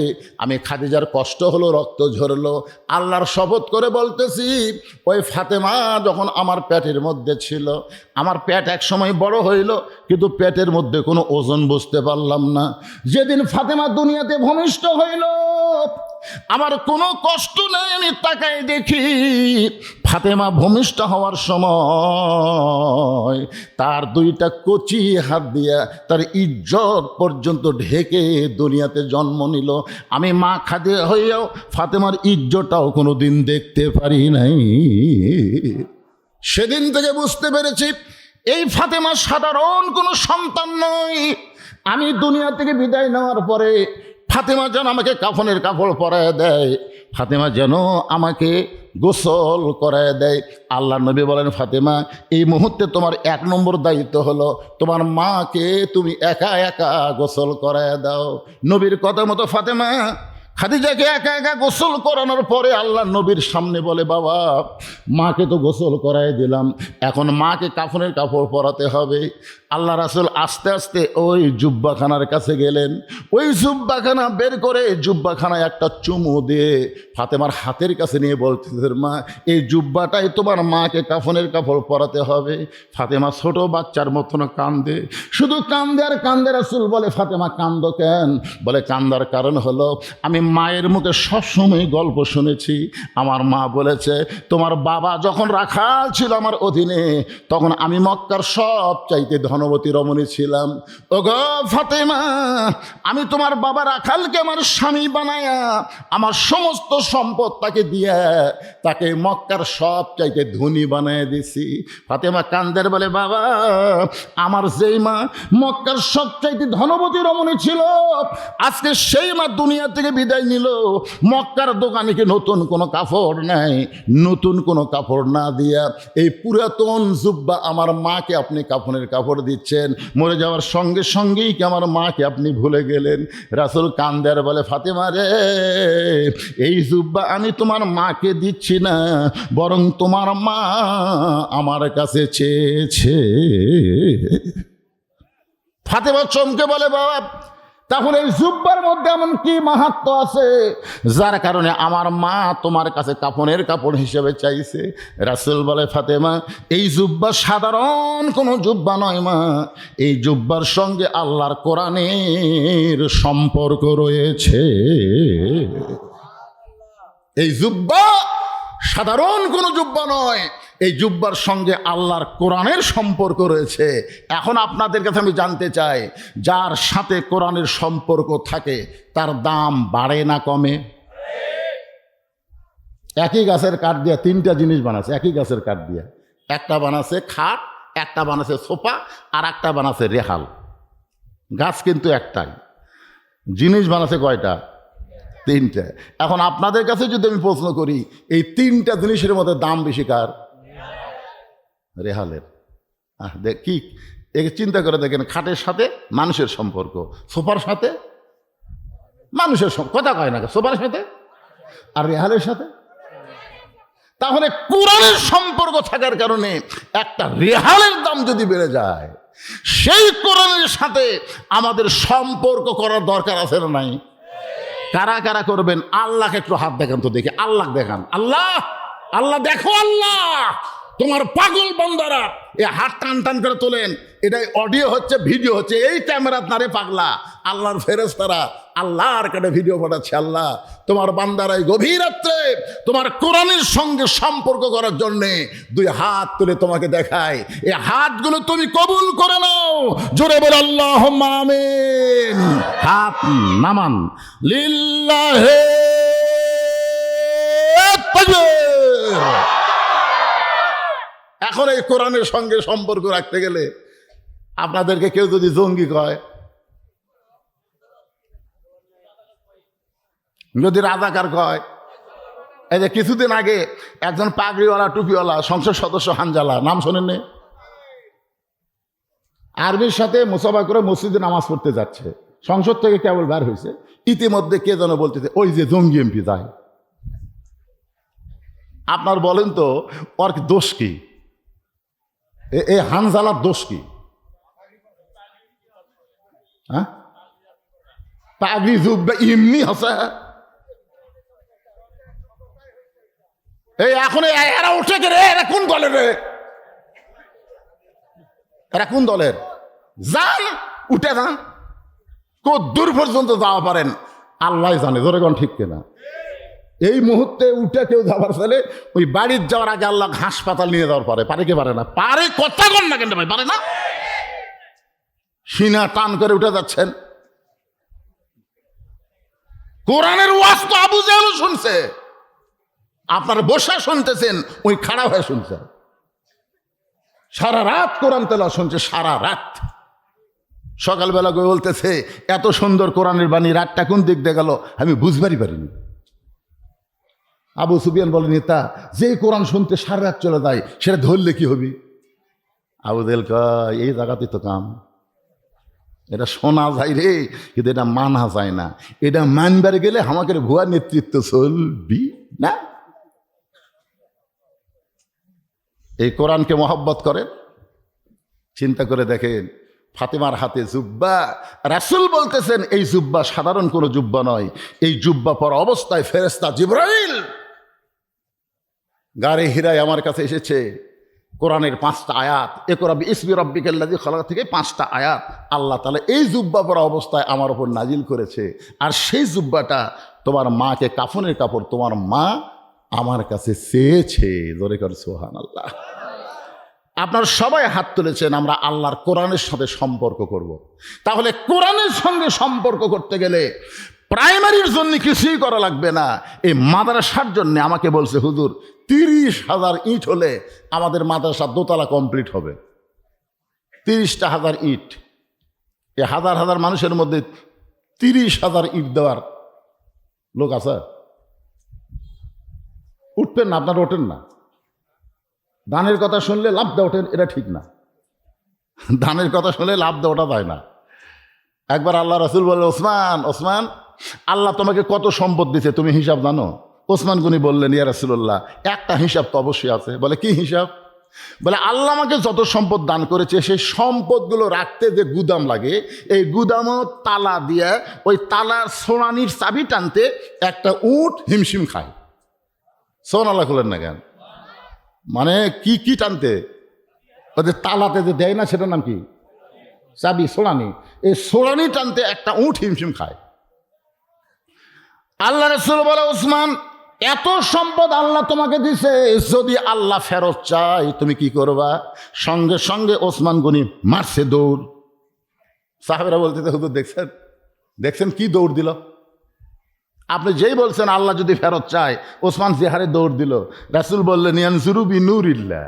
আমি খাদিজার কষ্ট হলো, রক্ত ঝরলো। আল্লাহর শপথ করে বলতেছি, ওই ফাতেমা যখন আমার পেটের মধ্যে ছিল, আমার পেট এক সময় বড় হইল, কিন্তু পেটের মধ্যে কোনো ওজন বুঝতে পারলাম না। যেদিন ফাতেমা দুনিয়াতে ভূমিষ্ঠ হইল, আমার কোনো কষ্ট নেই, আমি তাকাই দেখি ফাতেমা ভূমিষ্ঠ হওয়ার সময় তার 2টা কচি হাত দিয়া তার ইজ্জত পর্যন্ত ঢেকে দুনিয়াতে জন্ম নিল। আমি মা খাদিজা হইয়াও ফাতেমার ইজ্জতটাও কোনো দিন দেখতে পারি নাই। সেদিন থেকে বুঝতে পেরেছি, এই ফাতেমা সাধারণ কোনো সন্তান নয়। আমি দুনিয়া থেকে বিদায় নেওয়ার পরে ফাতেমা যেন আমাকে কাফনের কাপড় পরায় দেয়, ফাতেমা যেন আমাকে গোসল করায় দেয়। আল্লাহ নবী বলেন, ফাতেমা, এই মুহূর্তে তোমার 1 নম্বর দায়িত্ব হলো তোমার মাকে তুমি একা একা গোসল করায় দাও। নবীর কথা মতো ফাতেমা খাদিজাকে একা একা গোসল করানোর পরে আল্লাহ নবীর সামনে বলে, বাবা, মাকে তো গোসল করাই দিলাম, এখন মাকে কাফনের কাপড় পরাতে হবে। আল্লাহ রাসূল আস্তে আস্তে ওই জুব্বাখানার কাছে গেলেন। ওই জুব্বাখানা বের করে জুব্বাখানায় একটা চুমু দিয়ে ফাতেমার হাতের কাছে নিয়ে বলতেছেন, মা, এই জুব্বাটাই তোমার মাকে কাফনের কাপড় পরাতে হবে। ফাতেমা ছোট বাচ্চার মতন কান্দে, শুধু কান্দে আর কান্দে। রাসূল বলে, ফাতেমা কান্দো কেন? বলে, কান্দার কারণ হলো, আমি মায়ের মুখে সবসময় গল্প শুনেছি। আমার মা বলেছে, তোমার বাবা যখন রাখাল ছিল আমার অধীনে, তখন আমি মক্কার সব চাইতে ধনবতী রমণী ছিলাম। ওগো ফাতেমা, আমি তোমার বাবা রাখালকে আমার স্বামী বানায়া আমার সমস্ত সম্পদ তাকে দিয়া তাকে মক্কার সব চাইতে ধনী বানায় দিছি। ফাতেমা কান্দের বলে, বাবা, আমার যেই মা মক্কার সব চাইতে ধনবতী রমণী ছিল, আজকে সেই মা দুনিয়া থেকে বিদায় নিল। মক্কার দোকানিকে নতুন কোনো কাপড় নাই, নতুন কোনো কাপড় না দিয়া এই পুরাতন জুব্বা আমার মাকে আপনি কাফনের কাপড় দিচ্ছেন। মরে যাওয়ার সঙ্গে সঙ্গেই কি আমার মাকে আপনি ভুলে গেলেন? রাসূল কান্দার বলে, ফাতেমা রে, এই জুব্বা আমি তোমার মাকে দিচ্ছি না, বরং তোমার মা আমার কাছে চেয়েছে। ফাতেমা চমকে বলে, বাবা, তাহলে এই জুব্বার মধ্যে এমন কি মাহাত্ম্য আছে যার কারণে আমার মা তোমার কাছে কাফনের কাপড় হিসেবে চাইছে? রাসূল বলে, ফাতেমা, এই জুব্বা সাধারণ কোনো জুব্বা নয় মা, এই জুব্বার সঙ্গে আল্লাহর কোরআনের সম্পর্ক রয়েছে। এই জুব্বা সাধারণ কোনো জুব্বা নয়, এই জুব্বার সঙ্গে আল্লাহর কোরআনের সম্পর্ক রয়েছে। এখন আপনাদের কাছে আমি জানতে চাই, যার সাথে কোরআনের সম্পর্ক থাকে তার দাম বাড়ে না কমে? একই গাছের কাঠ দিয়ে তিনটা জিনিস বানাচ্ছে, একই গাছের কাঠ দিয়ে। একটা বানাচ্ছে খাট, একটা বানাচ্ছে সোফা, আর একটা বানাচ্ছে রেহাল। গাছ কিন্তু একটাই, জিনিস বানাচ্ছে কয়টা? তিনটা। এখন আপনাদের কাছে যদি আমি প্রশ্ন করি, এই তিনটা জিনিসের মধ্যে দাম বেশি কার? রেহালের। কি একে চিন্তা করে দেখেন, খাটের সাথে মানুষের সম্পর্ক, সোফার সাথে মানুষের কথা কয় না, সোফার সাথে আর রেহালের সাথে। তাহলে কোরআনের সম্পর্ক থাকার কারণে একটা রেহালের দাম যদি বেড়ে যায়, সেই কোরআনের সাথে আমাদের সম্পর্ক করার দরকার আছে না নাই? কারা কারা করবেন? আল্লাহকে একটু হাত দেখান তো দেখি, আল্লাহ দেখান। আল্লাহ, আল্লাহ দেখো, আল্লাহ তোমার পাগল বান্দারা এই হাত টান টান করে তোলেন। এটাই অডিও হচ্ছে, ভিডিও হচ্ছে, এই ক্যামেরা নারে পাগলা। আল্লাহর ফেরেশতারা আল্লাহর কাছে ভিডিও পাঠাচ্ছে। আল্লাহ তোমার বান্দারা এই গভীর রাত্রে তোমার কোরআনের সঙ্গে সম্পর্ক করার জন্যে দুই হাত তুলে তোমাকে দেখায়, এই হাতগুলো তুমি কবুল করে নাও। জোরে বল আল্লাহুম্মা আমিন। হাত নামান, লিল্লাহি তাকবীর। এখন এই কোরআনের সঙ্গে সম্পর্ক রাখতে গেলে আপনাদেরকে কেউ যদি জঙ্গি কয়, যদি রাজাকার কয়, এই যে কিছুদিন আগে একজন পাগড়িওয়ালা টুপিওয়ালা সংসদ সদস্য হানজালা, নাম শোনেননি? আর্মির সাথে মুসাফা করে মসজিদে নামাজ পড়তে যাচ্ছে, সংসদ থেকে কেবল বের হয়েছে, ইতিমধ্যে কে যেন বলতেছে ওই যে জঙ্গি এমপি যায়। আপনার বলেন তো ওর দোষ কি? এই হানজালার দোষ কি? হ্যাঁ, পাগড়ি জুব্বা এমনি হসে। এই এখন এরা উঠে রে, এরা কোন দলের রে? এরা কোন দলের? যান, উঠে যান, কদ্দূর পর্যন্ত যাওয়া পারেন আল্লাহ জানে। ধরে কোন ঠিক কিনা? এই মুহূর্তে উঠে কেউ যাবার ফেলে ওই বাড়ির যাওয়ার আগে আল্লাহ হাসপাতাল নিয়ে যাওয়ার পারে কি পারে না? পারে, কথা কন না কেন ভাই, পারে না? সিনা টান করে উঠে যাচ্ছেন। কোরআনের ওয়াজ তো আবু জাহেল শুনছে, আপনার বসে শুনতেছেন, ওই খাড়া হয়ে শুনছে। সারা রাত কোরআন তেলাওয়াত শুনছে, সারা রাত। সকালবেলা গিয়ে বলতেছে এত সুন্দর কোরআনের বাণী, রাতটা কোন দিক দিয়ে গেল আমি বুঝবারই পারিনি। আবু সুফিয়ান বলেন, তা যে কোরআন শুনতে সারা রাত চলে যায় সেটা ধরলে কি হবে? আবু জাহেল কয়, এই জায়গাতেই তো কাম। এটা শোনা যায় রে, কিন্তু এটা মানা যায় না। এটা মানবার গেলে আমাকে ভুয়া নেতৃত্ব চলবি না। এই কোরআনকে মহব্বত করেন। চিন্তা করে দেখেন, ফাতেমার হাতে জুব্বা, রাসূল বলতেছেন এই জুব্বা সাধারণ কোনো জুব্বা নয়। এই জুব্বা পরা অবস্থায় ফেরেশতা জিবরাইল গারে হিরায় আমার কাছে এসেছে। কোরআনের 5টা আয়াত, ইকরা বিইসমি রাব্বিকাল্লাযী খালাক থেকে 5টা আয়াত আল্লাহ তাআলা এই জুব্বা পরা অবস্থায় আমার উপর নাজিল করেছে। আর সেই জুব্বাটা তোমার মাকে কাফনের কাপড় তোমার মা আমার কাছে চেয়েছে। জোরে করে সুবহানাল্লাহ। আপনারা সবাই হাত তুলেছেন, আমরা আল্লাহর কোরআনের সাথে সম্পর্ক করব। তাহলে কোরআনের সঙ্গে সম্পর্ক করতে গেলে প্রাইমারির জন্য কিছুই করা লাগবে না। এই মাদ্রাসার জন্য আমাকে বলছে হুজুর 30,000 ইট হলে আমাদের মাদ্রাসা দোতলা কমপ্লিট হবে। 30,000 ইট, এই হাজার হাজার মানুষের মধ্যে 30,000 ইট দেওয়ার লোক আছে? উঠবেন না, আপনারা ওঠেন না। দানের কথা শুনলে লাভ দেওয়া ওঠেন, এটা ঠিক না। দানের কথা শুনলে লাভ দেওয়াটা যায় না। একবার আল্লাহ রাসূল বললেন, ওসমান, ওসমান, আল্লাহ তোমাকে কত সম্পদ দিছে তুমি হিসাব জানো? ওসমান গনি বললেন, ইয়া রাসূলুল্লাহ, একটা হিসাব তো অবশ্যই আছে। বলে কি হিসাব? বলে আল্লাহ আমাকে যত সম্পদ দান করেছে সেই সম্পদগুলো রাখতে যে গুদাম লাগে, এই গুদামও তালা দিয়ে ওই তালার সোনানির চাবি টানতে একটা উট হিমশিম খায়। সোনাল্লাহ খুলেন না কেন? মানে কি কি টানতে? ওদের তালাতে যে দেয় না সেটার নাম কি? চাবি, সোনানি। এই সোনানি টানতে একটা উট হিমশিম খায়। আল্লাহ রাসূল বলে, ওসমান, এত সম্পদ আল্লাহ তোমাকে দিছে, যদি আল্লাহ ফেরত চাই তুমি কি করবা? সঙ্গে সঙ্গে ওসমান গনি মারছে দৌড়। সাহাবেরা বলতে হুজুর দেখছেন, দেখছেন কি দৌড় দিল? আপনি যেই বলছেন আল্লাহ যদি ফেরত চায়, ওসমান জিহারে দৌড় দিল, রাসূল বললেন ইয়ানজুরু বিনুরিল্লাহ,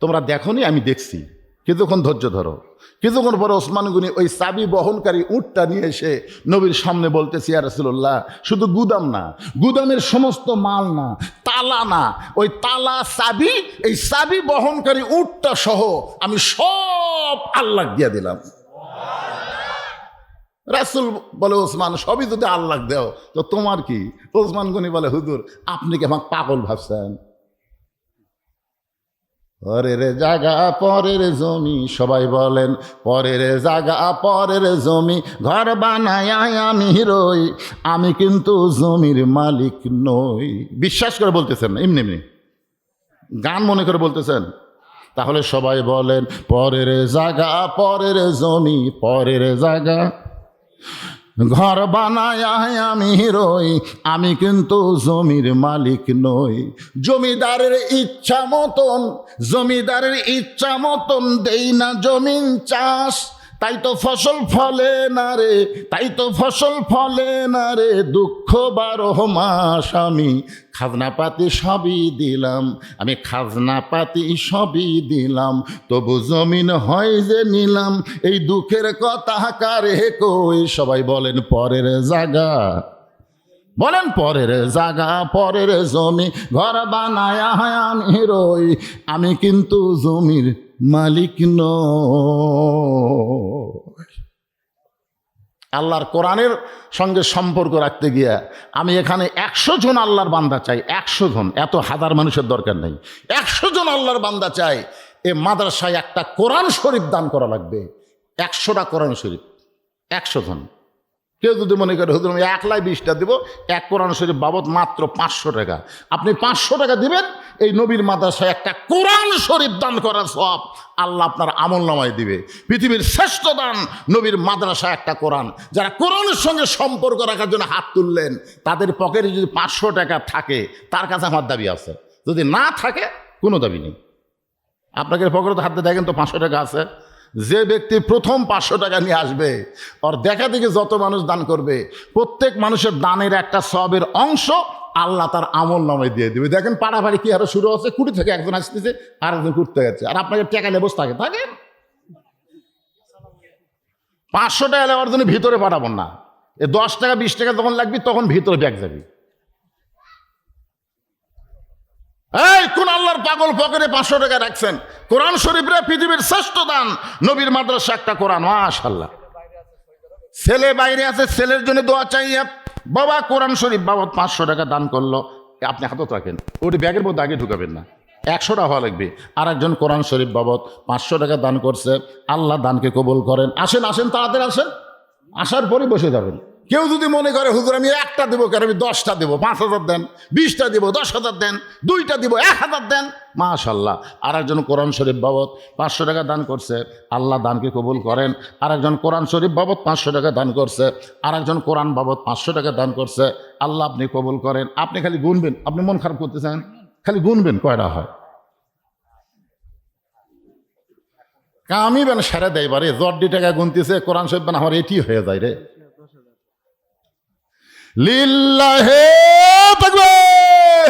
তোমরা দেখোনি, আমি দেখছি, কিছুক্ষণ ধৈর্য ধরো। কিছুক্ষণ পরে ওসমান গনি ওই চাবি বহনকারী উটটা নিয়ে এসে নবীর সামনে বলতেছি, ইয়া রাসূলুল্লাহ, শুধু গুদাম না, গুদামের সমস্ত মাল না, তালা না, ওই তালা চাবি, এই চাবি বহনকারী উটটা সহ আমি সব আল্লাহ দিয়ে দিলাম। রাসূল বলে, ওসমান, সবই যদি আল্লাহ দেও তো তোমার কি? ওসমান গনি বলে, হুজুর, আপনি কি আমাকে পাগল ভাবছেন? পরের জায়গা পরের জমি, সবাই বলেন পরের জায়গা পরের জমি, ঘর বানায় আমি রই, আমি কিন্তু জমির মালিক নই। বিশ্বাস করে বলতেছেন না, এমনি এমনি গান মনে করে বলতেছেন? তাহলে সবাই বলেন পরের জায়গা পরের জমি, পরের জায়গা ঘর বানায় আমি রই, আমি কিন্তু জমির মালিক নই। জমিদারের ইচ্ছা মতন, জমিদারের ইচ্ছা মতন দেই না জমিন চাষ, তাই তো ফসল ফলে না রে, তাই তো ফসল ফলে না রে, দুঃখ 12 মাস আমি খাজনাপাতি সবই দিলাম, আমি খাজনাপাতি সবই দিলাম, তবু জমিন হয় যে নিলাম, এই দুঃখের কথা কারে কই? সবাই বলেন পরের জায়গা, বলেন পরের জায়গা পরের জমি, ঘর বানায় আমি রই, আমি কিন্তু জমির মালিক নই। আল্লাহর কোরআনের সঙ্গে সম্পর্ক রাখতে গিয়া আমি এখানে 100 জন আল্লাহর বান্দা চাই, 100 জন, এত হাজার মানুষের দরকার নেই, 100 জন আল্লাহর বান্দা চাই। এ মাদ্রাসায় একটা কোরআন শরীফ দান করা লাগবে, 100টা কোরআন শরীফ, 100 জন। কেউ যদি মনে করে হুজুর আমি 1,20টা দেবো, এক কোরআন শরীফ বাবদ মাত্র 500 টাকা, আপনি 500 টাকা দিবেন, এই নবীর মাদ্রাসায় একটা কোরআন শরীফ দান করার সওয়াব আল্লাহ আপনার আমলনামায় দিবে। পৃথিবীর শ্রেষ্ঠ দান নবীর মাদ্রাসায় একটা কোরআন। যারা কোরআনের সঙ্গে সম্পর্ক রাখার জন্য হাত তুললেন, তাদের পকেটে যদি 500 টাকা থাকে, তার কাছে আমার দাবি আছে, যদি না থাকে কোনো দাবি নেই। আপনাকে পকেটে হাত দিয়ে দেখেন তো 500 টাকা আছে? যে ব্যক্তি প্রথম 500 টাকা নিয়ে আসবে, ওর দেখা দেখি যত মানুষ দান করবে, প্রত্যেক মানুষের দানের একটা সওয়াবের অংশ আল্লাহ তার আমল নামায় দিয়ে দেবে। দেখেন পাড়াপাড়ি কি আরো শুরু হচ্ছে, কুড়ি থেকে একজন আসতেছে আর একজন করতে গেছে, আর আপনাকে টাকা লেবস থাকে থাকেন 500 টাকা লেবার জন্য ভিতরে পাঠাবো না, 10 টাকা 20 টাকা যখন লাগবে তখন ভিতরে ব্যাগ যাবি। এই কোন আল্লাহর পাগল পকেটে 500 টাকা রাখছেন? কোরআন শরীফ রে, পৃথিবীর শ্রেষ্ঠ দান, নবীর মাদ্রাসা একটা কোরআন, মাশাআল্লাহ। ছেলে বাইরে আছে, ছেলের জন্য দোয়া চাই, বাবা কোরআন শরীফ বাবদ 500 টাকা দান করলো, আপনি হাতত রাখেন, ওটি ব্যাগের মধ্যে আগে ঢুকাবেন না, 100টা হওয়া লাগবে। আর একজন কোরআন শরীফ বাবদ 500 টাকা দান করছে, আল্লাহ দানকে কবুল করেন। আসেন আসেন, তাড়াতাড়ি আসেন, আসার পরে বসে যাবেন। কেউ যদি মনে করে হুজুর আমি 1টা দেবো, কেন আমি 10টা দেবো, 5,000 দেন, 20টা দেবো, 10,000 দেন, 2টা দিব, 1,000 দেন, মাশাআল্লাহ। আর একজন কোরআন শরীফ বাবদ 500 টাকা দান করছে, আল্লাহ দানকে কবুল করেন। আর একজন কোরআন শরীফ বাবদ 500 টাকা দান করছে, আর একজন কোরআন বাবদ 500 টাকা দান করছে, আল্লাহ আপনি কবুল করেন। আপনি খালি গুনবেন, আপনি মন খারাপ করতেছেন, খালি গুনবেন কয়টা হয়, কামিবেন সেরে দেয় বারে, জড্ডি টাকা গুনতেছে, কোরআন শরীফ আমার এটি হয়ে যায় রে। লিল্লাহে তাকবীর।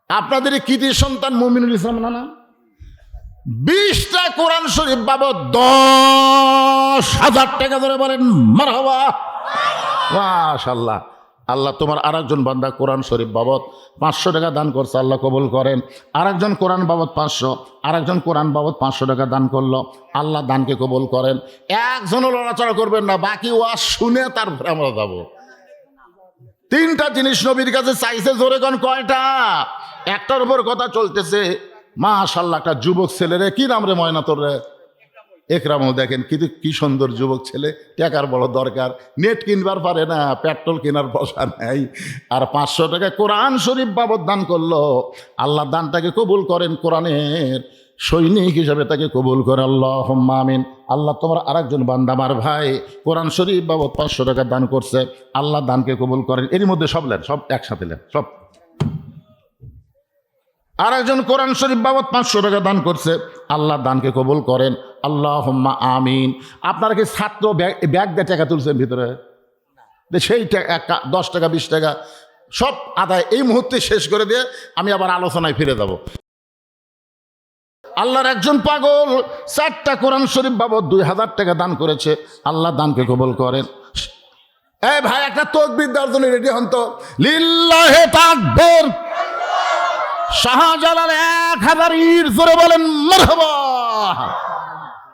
আপনাদের কৃতি সন্তান মুমিনুল ইসলাম না 20টা কোরআন শরীফ বাবদ 10,000 টাকা ধরে বলেন মারহাবা, মাশাআল্লাহ। আল্লাহ তোমার আর একজন বান্দা কোরআন শরীফ বাবদ 500 টাকা দান করছে, আল্লাহ কবুল করেন। আর একজন কোরআন বাবদ 500, আর একজন কোরআন বাবদ 500 টাকা দান করলো, আল্লাহ দানকে কবুল করেন। একজনও লড়াচড়া করবেন না, বাকি ওয়াজ শুনে তারপরে আমরা যাবো। 3টা জিনিস নবীর কাছে চাইছে, জোরে কোন কয়টা? একটার উপর কথা চলতেছে, মাশাআল্লাহ। একটা যুবক ছেলেরে, কি নাম রে ময়না তোর রে? একরামও, দেখেন কিন্তু কি সুন্দর যুবক ছেলে, টাকার বড় দরকার, নেট কিনবার পারে না, পেট্রোল কেনার পয়সা নাই, আর 500 টাকা কোরআন শরীফ বাবদ দান করলো। আল্লাহ দানটাকে কবুল করেন, কোরআনের সৈনিক হিসাবে তাকে কবুল করে, আল্লাহুম্মা আমিন। আল্লাহ তোমার আর একজন বান্দা আমার ভাই কোরআন শরীফ বাবদ 500 টাকা দান করছে, আল্লাহ দানকে কবুল করেন। এর মধ্যে সব লেন, সব একসাথে লেন, সব। আর একজন কোরআন শরীফ বাবদ 500 টাকা দান করছে, আল্লাহ দানকে কবুল করেন, আল্লাহুম্মা আমিন। আপনারা কি ছাত্র ব্যাগ দিয়ে টাকা তুলছেন ভিতরে? সেইটা 10 টাকা 20 টাকা সব আদায় এই মুহূর্তে শেষ করে দিয়ে আমি আবার আলোচনায় ফিরে যাব। আল্লাহর একজন পাগল 4টা কোরআন শরীফ বাবদ 2000 টাকা দান করেছে। আল্লাহ দানকে কবুল করেন। এই ভাই একটা তাকবীর দেওয়ার জন্য রেডি হন তো। লিল্লাহে তাকবীর। শাহজালাল 1000 ইট জোরে বলেন মারহাবা।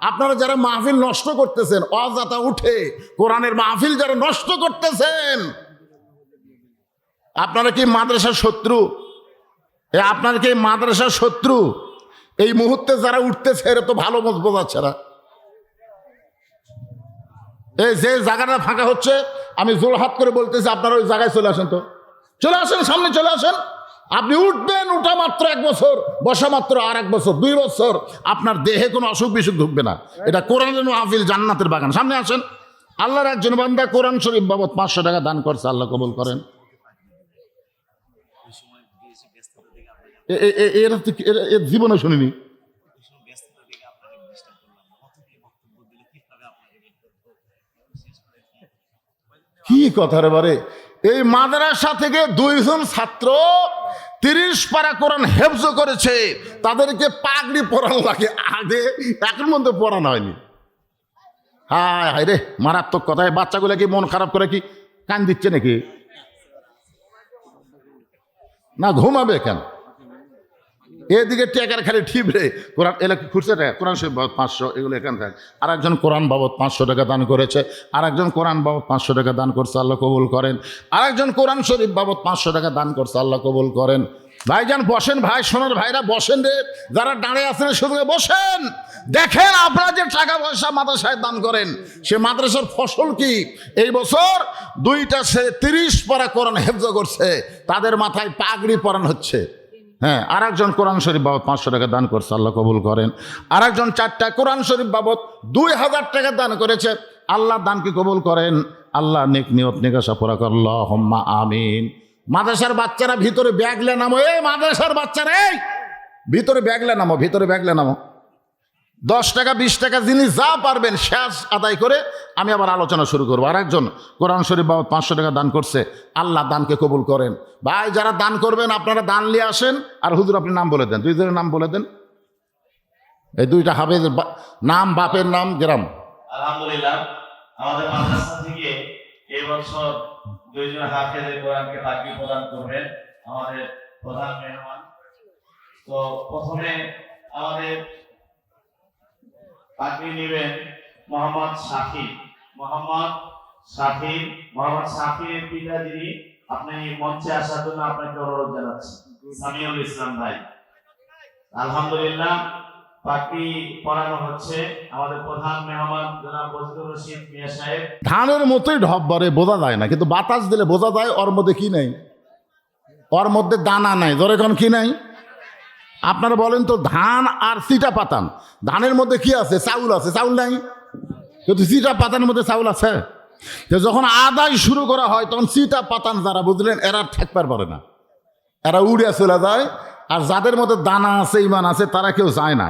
আপনারা যারা মাহফিল নষ্ট করতেছেন, অযথা উঠে কোরআনের মাহফিল যারা নষ্ট করতেছেন, আপনারা কি মাদ্রাসার শত্রু? আপনারা কি মাদ্রাসার শত্রু? এই মুহূর্তে যারা উঠতেছে এরা তো ভালো মত বোঝাচ্ছে না। এই যে জায়গাটা ফাঁকা হচ্ছে আমি জোরহাত করে বলতেছি আপনারা ওই জায়গায় চলে আসেন, তো চলে আসেন, সামনে চলে আসেন। আপনি উঠবেন, উঠা মাত্র 1 বছর, বসা মাত্র আর 1 বছর, 2 বছর আপনার দেহে কোনো অসুখ বিসুখ ঢুকবে না। এটা কোরআনের মাহফিল, জান্নাতের বাগান। সামনে আসেন। আল্লাহর একজন বান্দা কোরআন শরীফ বাবদ 500 টাকা দান করছে। আল্লাহ কবুল করেন। এরা জীবনে শুনিনি। কি কথা রে বারে, এই মাদ্রাসা থেকে 2 জন ছাত্র 30 পারা কোরআন হেফজ করেছে। তাদেরকে পাগড়ি পরানো লাগে, আগে এখন মধ্যে পড়ানো হয়নি। হায় হায় রে, মারাত্মক কথা। বাচ্চাগুলো কি মন খারাপ করে কি কান দিচ্ছে নাকি? না ঘুমাবে কেন? এদিকে টেকার খালি ঠিবরে কোরআন এলাকা খুঁজছে কোরআন শরীফ বাবদ 500, এগুলো এখান থাকে। আর একজন কোরআন বাবদ 500 টাকা দান করেছে। আর একজন কোরআন বাবদ 500 টাকা দান করছে। আল্লাহ কবুল করেন। আর একজন কোরআন শরীফ বাবদ 500 টাকা দান করছে। আল্লাহ কবুল করেন। ভাইজান বসেন, ভাই সোনার ভাইরা বসেন রে। যারা দাঁড়িয়ে আছেন শুধু বসেন। দেখেন আপনারা যে টাকা পয়সা মাদ্রাসায় দান করেন, সে মাদ্রাসার ফসল কি? এই বছর 2টা সে 30 পারা কোরআন হেফজ করছে, তাদের মাথায় পাগড়ি পরানো হচ্ছে। হ্যাঁ, আর একজন কোরআন শরীফ বাবদ 500 টাকা দান করছে। আল্লাহ কবুল করেন। আর একজন 4টা কোরআন শরীফ বাবদ 2000 টাকা দান করেছে। আল্লাহ দানকে কবুল করেন। আল্লাহ নেক নিয়ত নেক আশা পুরা কর। আল্লাহুম্মা আমিন। মাদ্রাসার বাচ্চারা ভিতরে ব্যাগলে নামো। এই মাদ্রাসার বাচ্চারা এই ভিতরে ব্যাগলে নামো, ভিতরে ব্যাগলে নামো। 10 টাকা 20 টাকা যিনি যা পারবেন শেষ আদায় করে আমি আবার আলোচনা শুরু করবো। আর একজন কোরআন শরীফ বাবদ 500 টাকা দান করছে। আল্লাহ দানকে কবুল করেন। ভাই যারা দান করবেন আপনারা দান নিয়ে আসেন। আর হুজুর আপনি নাম বলে দেন, 2 জনের নাম বলে দেন। এই 2টা হাফেজের নাম, বাপের নাম, গ্রাম। আলহামদুলিল্লাহ, আমাদের মাদ্রাসা থেকে এই বছর 2 জন হাফেজে কোরআনকে তাকবীর প্রদান করবেন আমাদের প্রধান মেহমান। তো প্রথমে আমাদের তাকবীর নেবেন মোহাম্মদ শাফি। মোহাম্মদ শাফির পিতা যিনি, আপনি মঞ্চে আসার জন্য আপনাকে অনুরোধ জানাচ্ছি। সামিউল ইসলাম ভাই। আলহামদুলিল্লাহ, তাকবীর পড়ানো হচ্ছে আমাদের প্রধান মেহমান জনাব বজলুর রশিদ মিয়া সাহেব। ধানের মতোই ঢপ বরে, বোঝা যায় না, কিন্তু বাতাস দিলে বোঝা যায় ওর মধ্যে কি নাই। ওর মধ্যে দানা নাই। ধরে কোন কি নাই? আপনারা বলেন তো, ধান আর চিটা পাতান, ধানের মধ্যে কি আছে? চাউল আছে। চাউল নাই, কিন্তু চিটা পাতানের মধ্যে চাউল আছে। তো যখন আদায় শুরু করা হয় তখন চিটা পাতান যারা বুঝলেন এরা থাকবার পারে না, এরা উড়ে চলে যায়। আর যাদের মধ্যে দানা আছে, ইমান আছে, তারা কেউ যায় না।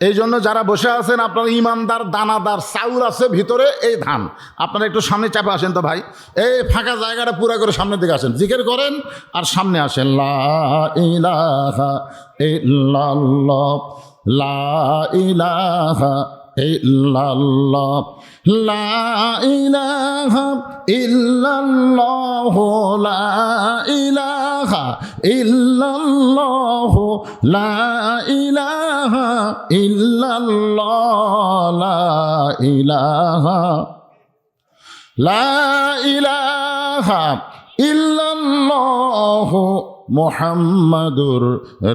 এই জন্য যারা বসে আছেন আপনারা ইমানদার, দানাদার, চাউল আছে ভিতরে, এই ধান। আপনারা একটু সামনে চাপে আসেন তো ভাই, এই ফাঁকা জায়গাটা পুরা করে সামনের দিকে আসেন, জিকির করেন আর সামনে আসেন। লা ইলাহা ইল্লাল্লাহ, লা ইলাহা ইল্লাল্লাহ, লা ইলাহা ইল্লাল্লাহ, লা ইলাহা ইল্লাল্লাহ, লা ইলাহা ইল্লাল্লাহ, লা ইলাহা ইল্লাল্লাহ মুহাম্মাদুর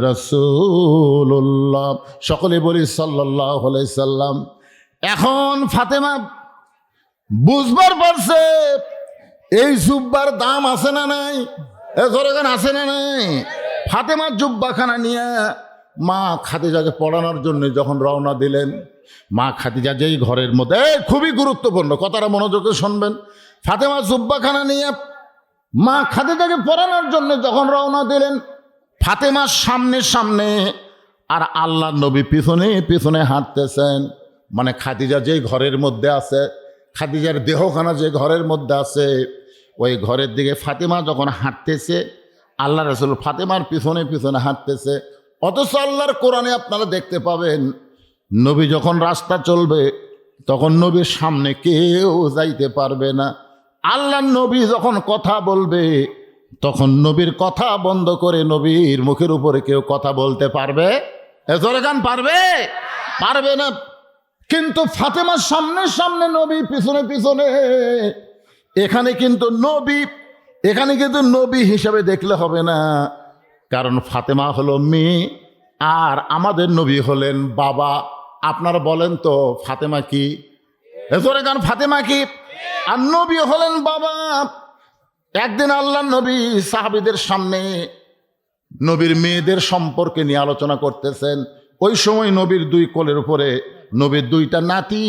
রাসূলুল্লাহ। সকলে বলি সাল্লাল্লাহু আলাইহি সাল্লাম। এখন ফাতেমা বুঝবার পারছে এই জুব্বার দাম আছে না নাই? জোরেগান আছে না নাই? ফাতেমার জুব্বাখানা নিয়ে মা খাদিজাকে পড়ানোর জন্য যখন রওনা দিলেন, মা খাদিজা যেই ঘরের মধ্যে, খুবই গুরুত্বপূর্ণ কথাটা মনোযোগে শুনবেন। ফাতেমা জুব্বাখানা নিয়ে মা খাদিজাকে পড়ানোর জন্য যখন রওনা দিলেন, ফাতেমার সামনে সামনে আর আল্লাহর নবী পিছনে পিছনে হাঁটতেছেন। মানে খাদিজা যেই ঘরের মধ্যে আছে খাদিজার দেহখানা যে ঘরের মধ্যে আছে, ওই ঘরের দিকে ফাতেমা যখন হাঁটতেছে, আল্লাহ রাসূল ফাতেমার পিছনে পিছনে হাঁটতেছে। অথচ আল্লাহর কোরআনে আপনারা দেখতে পাবেন, নবী যখন রাস্তা চলবে তখন নবীর সামনে কেউ যাইতে পারবে না। আল্লাহর নবী যখন কথা বলবে তখন নবীর কথা বন্ধ করে নবীর মুখের উপরে কেউ কথা বলতে পারবে? জোরে গান পারবে? পারবে না। কিন্তু ফাতেমার সামনে সামনে নবী, পিছনে পিছনে। এখানে কিন্তু নবী হিসাবে দেখলে হবে না, কারণ ফাতেমা হলো মেয়ে আর আমাদের নবী হলেন বাবা। আপনারা বলেন তো ফাতেমা কি? জোরে গান, ফাতেমা কি? আর নবী হলেন বাবা। একদিন আল্লাহ নবী সাহাবীদের সামনে নবীর মেয়েদের সম্পর্কে নিয়ে আলোচনা করতেছেন। ওই সময় নবীর দুই কোলের উপরে নবীর দুইটা নাতি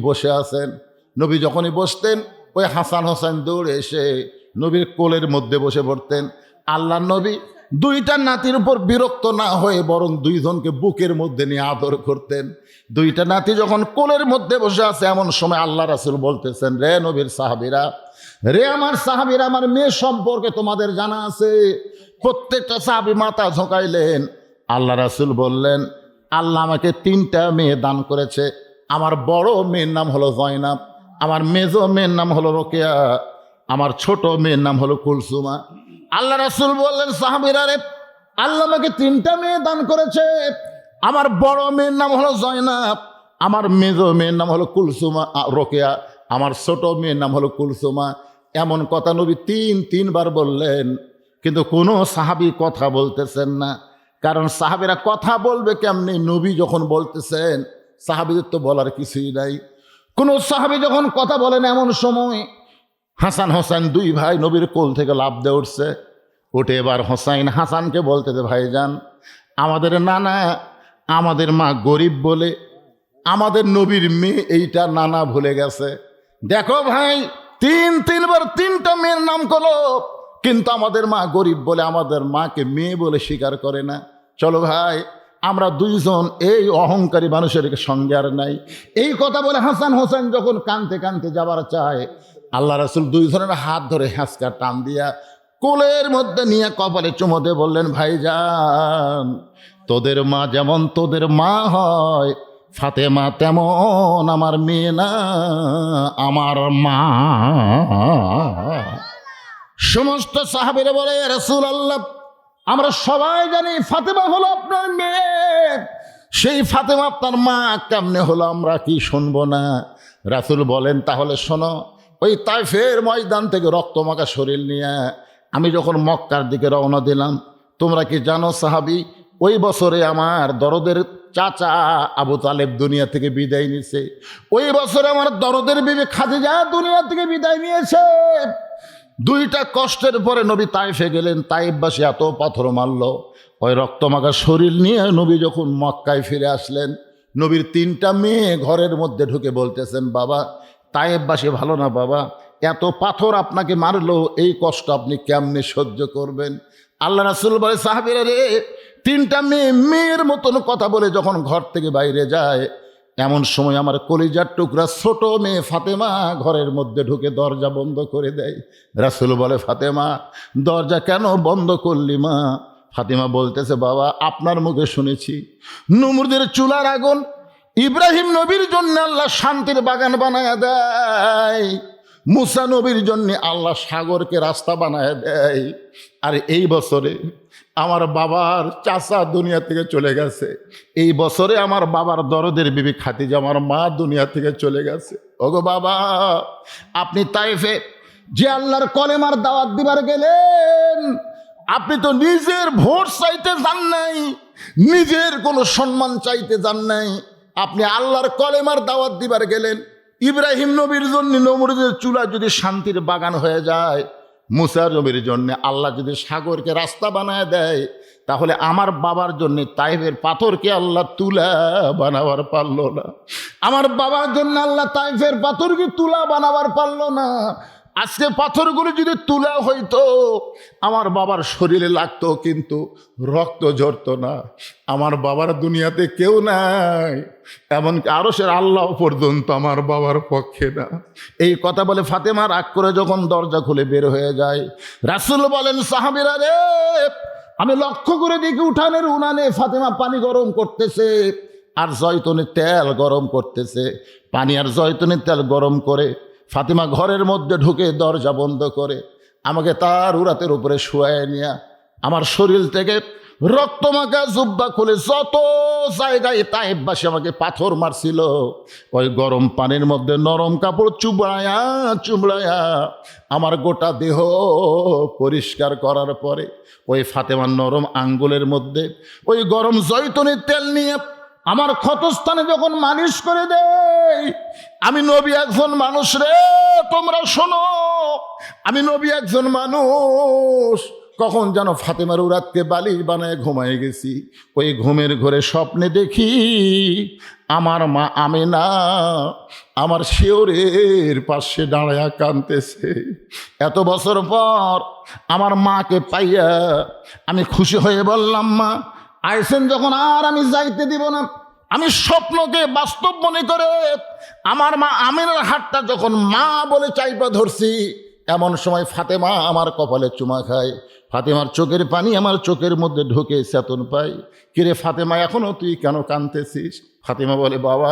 বসে আছেন। নবী যখনই বসতেন, ওই হাসান হোসেন দৌড়ে এসে নবীর কোলের মধ্যে বসে পড়তেন। আল্লাহ নবী দুইটা নাতির উপর বিরক্ত না হয়ে বরং দুইজনকে বুকের মধ্যে নিয়ে আদর করতেন। দুইটা নাতি যখন কোলের মধ্যে বসে আছে, এমন সময় আল্লাহ রাসূল বলতেছেন, রে নবীর সাহাবীরা, রে আমার সাহাবীরা, আমার মেয়ে সম্পর্কে তোমাদের জানা আছে? প্রত্যেকটা সাহাবী মাথা ঝোঁকাইলেন। আল্লাহ রাসূল বললেন, আল্লাহ আমাকে 3টা মেয়ে দান করেছে। আমার বড় মেয়ের নাম হলো জয়নাব, আমার মেজো মেয়ের নাম হলো রোকেয়া, আমার ছোট মেয়ের নাম হলো কুলসুমা। আল্লাহ রাসূল বললেন, সাহাবীরা রে, আল্লাহ আমাকে 3টা মেয়ে দান করেছে। আমার বড় মেয়ের নাম হলো জয়নাব, আমার মেজো মেয়ের নাম হলো কুলসুমা রোকেয়া, আমার ছোট মেয়ের নাম হলো কুলসুমা। এমন কথা নবী 3বার বললেন, কিন্তু কোনো সাহাবী কথা বলতেছেন না। কারণ সাহাবীরা কথা বলবে কেমনি? নবী যখন বলতেছেন, সাহাবীদের তো বলার কিছুই নাই। কোন সাহাবী যখন কথা বলেন, এমন সময় হাসান হোসেন দুই ভাই নবীর কোল থেকে লাফ দিয়ে উঠছে। উঠে এবার হোসাইন হাসানকে বলতেছে, ভাইজান, আমাদের নানা, আমাদের মা গরিব বলে আমাদের নবীর মেয়ে এইটা নানা ভুলে গেছে। দেখো ভাই, 3বার 3টা মেয়ের নাম করলো, কিন্তু আমাদের মা গরিব বলে আমাদের মাকে মেয়ে বলে স্বীকার করে না। চলো ভাই, আমরা দুইজন এই অহংকারী মানুষের সঙ্গে আর নাই। এই কথা বলে হাসান হোসেন যখন কানতে কানতে যাবার চায়, আল্লাহ রাসূল দুইজনের হাত ধরে হ্যাঁচকা টান দিয়া কোলের মধ্যে নিয়ে কপালে চুমো দিয়ে বললেন, ভাইজান, তোদের মা যেমন তোদের মা হয়, ফাতেমা তেমন আমার মেয়ে না, আমার মা। সমস্ত সাহাবীরা বলে, রাসূলুল্লাহ, আমরা সবাই জানি ফাতেমা হলো আপনার মেয়ে, সেই ফাতেমা আপনার মা কেমনে হলো আমরা কি শুনবো না? রাসূল বলেন, তাহলে শোনো, ওই তাইফের ময়দান থেকে রক্তমাখা শরীর নিয়ে আমি যখন মক্কার দিকে রওনা দিলাম, তোমরা কি জানো সাহাবী, ওই বছরে আমার দরদের চাচা আবু তালেব দুনিয়া থেকে বিদায় নিয়েছে। ওই বছরে আমার দরদের বিবি খাদিজা দুনিয়া থেকে বিদায় নিয়েছে। 2টা কষ্টের পরে নবী তাইফে গেলেন। তাইফবাসী এত পাথর মারল, ওই রক্তমাখা শরীর নিয়ে নবী যখন মক্কায় ফিরে আসলেন, নবীর 3টা মেয়ে ঘরের মধ্যে ঢুকে বলতেছেন, বাবা, তাইফবাসী ভালো না বাবা, এত পাথর আপনাকে মারলো, এই কষ্ট আপনি কেমনে সহ্য করবেন? আল্লাহ রাসূল বলে, সাহাবীরা রে, 3টা মেয়ে মেয়ের মতন কথা বলে যখন ঘর থেকে বাইরে যায়, এমন সময় আমার কলিজার টুকরা ছোট মেয়ে ফাতেমা ঘরের মধ্যে ঢুকে দরজা বন্ধ করে দেয়। রাসূল বলে, ফাতেমা, দরজা কেন বন্ধ করলি মা? ফাতেমা বলতেছে, বাবা, আপনার মুখে শুনেছি নমরুদের চুলার আগুন ইব্রাহিম নবীর জন্য আল্লাহ শান্তির বাগান বানায় দেয়, মুসা নবীর জন্য আল্লাহ সাগরকে রাস্তা বানায় দেয়। আর এই বছরে আমার বাবার চাচা দুনিয়া থেকে চলে গেছে, এই বছরে আমার বাবার দরদের বিবি খাদিজা আমার মা দুনিয়া থেকে চলে গেছে। ওগো বাবা, আপনি তাইফে যে আল্লাহর কলেমার দাওয়াত দিবার গেলেন, আপনি তো নিজের ভোট চাইতে যান নাই, নিজের কোনো সম্মান চাইতে যান নাই, আপনি আল্লাহর কলেমার দাওয়াত দিবার গেলেন। ইব্রাহিম নবীর জন্য নমরুদের চুলা যদি শান্তির বাগান হয়ে যায়, মুসা নবীর জন্য আল্লাহ যদি সাগরকে রাস্তা বানায় দেয়, তাহলে আমার বাবার জন্য তাইফের পাথরকে আল্লাহ তুলা বানাবার পারলো না? আমার বাবার জন্য আল্লাহ তাইফের পাথরকে তুলা বানাবার পারলো না? আজকে পাথরগুলো যদি তুলা হইতো আমার বাবার শরীরে লাগতো, কিন্তু রক্ত ঝরতো না। আমার বাবার দুনিয়াতে কেউ নাই, এমনকি আরশের আল্লাহ পর্যন্ত আমার বাবার পক্ষে না। এই কথা বলে ফাতেমা রাগ করে যখন দরজা খুলে বের হয়ে যায়, রাসূল বলেন, সাহাবীরা রে, আমি লক্ষ্য করে দেখি উঠানের উনানে ফাতেমা পানি গরম করতেছে আর জয়তুনের তেল গরম করতেছে। পানি আর জয়তুনের তেল গরম করে ফাতেমা ঘরের মধ্যে ঢুকে দরজা বন্ধ করে আমাকে তার উরাতের উপরে শুয়ায় নিয়ে আমার শরীর থেকে রক্তমাখা জুব্বা খুলে যত জায়গায় তায়েববাসী আমাকে পাথর মারছিল, ওই গরম পানির মধ্যে নরম কাপড় চুবড়ায়া চুবড়ায়া আমার গোটা দেহ পরিষ্কার করার পরে ওই ফাতেমার নরম আঙ্গুলের মধ্যে ওই গরম জয়তুনের তেল নিয়ে আমার ক্ষতস্থানে যখন মালিশ করে দেয়, আমি নবী একজন মানুষ রে, তোমরা শোনো, আমি নবী একজন মানুষ। কখন যেন ফাতেমার উরাতকে বালিশ বানায় ঘুমায় গেছি, ওই ঘুমের ঘরে স্বপ্নে দেখি আমার মা আমেনা আমার শিওরের পাশে দাঁড়ায়া কাঁদতেছে। এত বছর পর আমার মাকে পাইয়া আমি খুশি হয়ে বললাম, মা আইসেন যখন আর আমি যাইতে দিব না। আমি স্বপ্নকে বাস্তব মনে করে আমার মা আমিনার হাতটা যখন মা বলে চাইপা ধরছি, এমন সময় ফাতেমা আমার কপালে চুমা খায়। ফাতেমার চোখের পানি আমার চোখের মধ্যে ঢুকে চেতন পাই। কিরে ফাতেমা, এখনো তুই কেন কাঁদতেছিস? ফাতেমা বলে, বাবা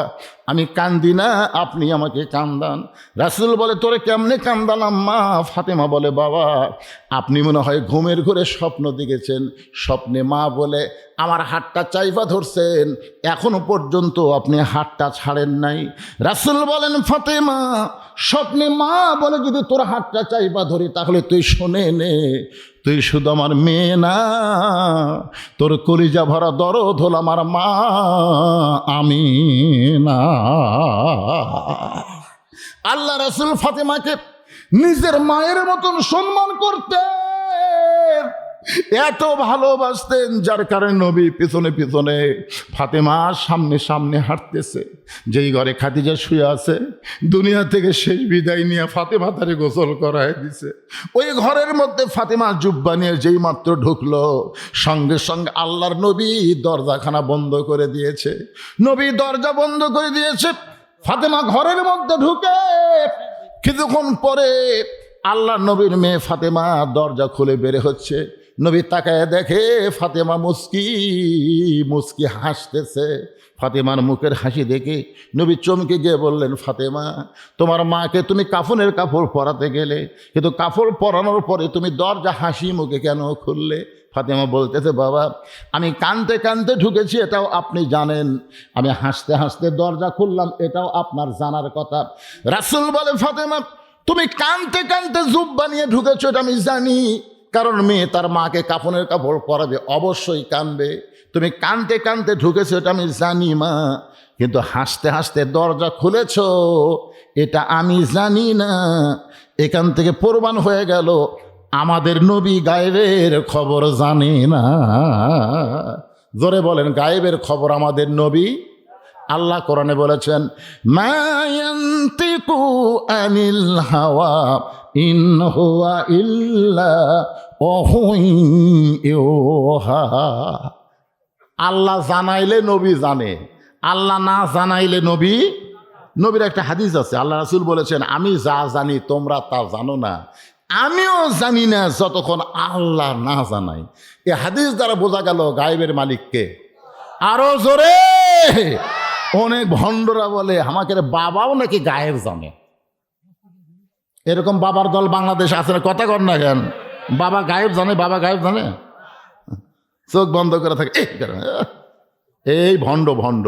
আমি কান্দি না, আপনি আমাকে কান্দান। রাসূল বলে, তোরে কেমনে কান্দালাম মা? ফাতেমা বলে, বাবা আপনি মনে হয় ঘুমের ঘরে স্বপ্ন দেখেছেন, স্বপ্নে মা বলে আমার হাতটা চাইপা ধরছেন, এখনো পর্যন্ত আপনি হাতটা ছাড়েন নাই। রাসূল বলেন, ফাতেমা স্বপ্নে মা বলে যদি তোর হাতটা চাইপা ধরি তাহলে তুই শোনে নে, তুই শুধু আমার মেয়ে না, তোর কলিজা ভরা দরদ হল আমার মা আমিনা। আল্লাহ রাসূল ফাতেমাকে নিজের মায়ের মতন সম্মান করতেন, এত ভালোবাসতেন, যার কারণে নবী পিছনে পিছনে ফাতেমা সামনে সামনে হাঁটতেছে। যেই ঘরে খাদিজা শুয়ে আছে, দুনিয়া থেকে শেষ বিদায় নিয়ে ফাতেমা তারে গোসল করায় দিছে, ওই ঘরের মধ্যে ফাতেমা জুব্বা নিয়ে যেই মাত্র ঢুকলো, সঙ্গে সঙ্গে আল্লাহর নবী দরজাখানা বন্ধ করে দিয়েছে। নবী দরজা বন্ধ করে দিয়েছে, ফাতেমা ঘরের মধ্যে ঢুকে কিছুক্ষণ পরে আল্লাহর নবীর মেয়ে ফাতেমা দরজা খুলে বের হচ্ছে। নবী তাকায় দেখে ফাতেমা মুস্কি মুস্কি হাসতেছে। ফাতেমার মুখের হাসি দেখে নবী চমকে গিয়ে বললেন, ফাতেমা তোমার মাকে তুমি কাফনের কাপড় পরাতে গেলে, কিন্তু কাপড় পরানোর পরে তুমি দরজা হাসি মুখে কেন খুললে? ফাতেমা বলতেছে, বাবা আমি কাঁদতে কাঁদতে ঢুকেছি, এটাও আপনি জানেন, আমি হাসতে হাসতে দরজা খুললাম, এটাও আপনার জানার কথা। রাসূল বলে, ফাতেমা তুমি কাঁদতে কাঁদতে জুব্বা নিয়ে ঢুকেছো, এটা আমি জানি, কারণ মেয়ে তার মাকে কাফনের কাপড় পরাবে, অবশ্যই কাঁদবে। তুমি কাঁদতে কাঁদতে ঢুকেছো এটা আমি জানি মা, কিন্তু হাসতে হাসতে দরজা খুলেছ এটা আমি জানি না। এখান থেকে প্রমাণ হয়ে গেল আমাদের নবী গায়েবের খবর জানে না। জোরে বলেন, গায়েবের খবর আমাদের নবী। আল্লাহ কোরআনে বলেছেন, মা ইয়ান্তিকু আনিল হাওয়া ইন হুয়া ইল্লা ওয়াহয়ুন ইউহা। আল্লাহ জানাইলে নবী জানে, আল্লাহ না জানাইলে নবীর একটা হাদিস আছে, আল্লাহ রাসূল বলেছেন, আমি যা জানি তোমরা তা জানো না, আমিও জানি না যতক্ষণ আল্লাহ না জানাই। এই হাদিস দ্বারা বোঝা গেল গায়েবের মালিককে। আরো জোরে। অনেক ভণ্ডরা বলে আমাকে বাবাও নাকি গায়েব জানে। এরকম বাবার দল বাংলাদেশ আছে না, কথা কর না কেন? বাবা গায়েব জানে, বাবা গায়েব জানে, চোখ বন্ধ করে থাকে। এই ভণ্ড ভণ্ড।